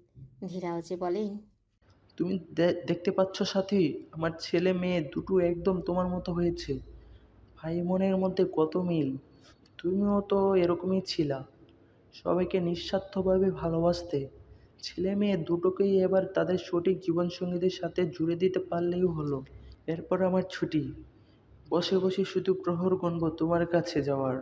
ধীর আওয়াজে বলেন,
তুমি দেখতে পাচ্ছ সাথী, আমার ছেলে মেয়ে দুটো একদম তোমার মতো হয়েছে। ভাই বোনের মধ্যে কত মিল। তুমিও তো এরকমই ছিলা, সবাইকে নিঃস্বার্থভাবে ভালোবাসতে। ছেলে মেয়ে দুটোকেই এবার তাদের সঠিক জীবনসঙ্গীদের সাথে জুড়ে দিতে পারলেই হলো। এরপর আমার ছুটি, বসে বসে শুধু প্রহর গুনব তোমার কাছে যাওয়ার।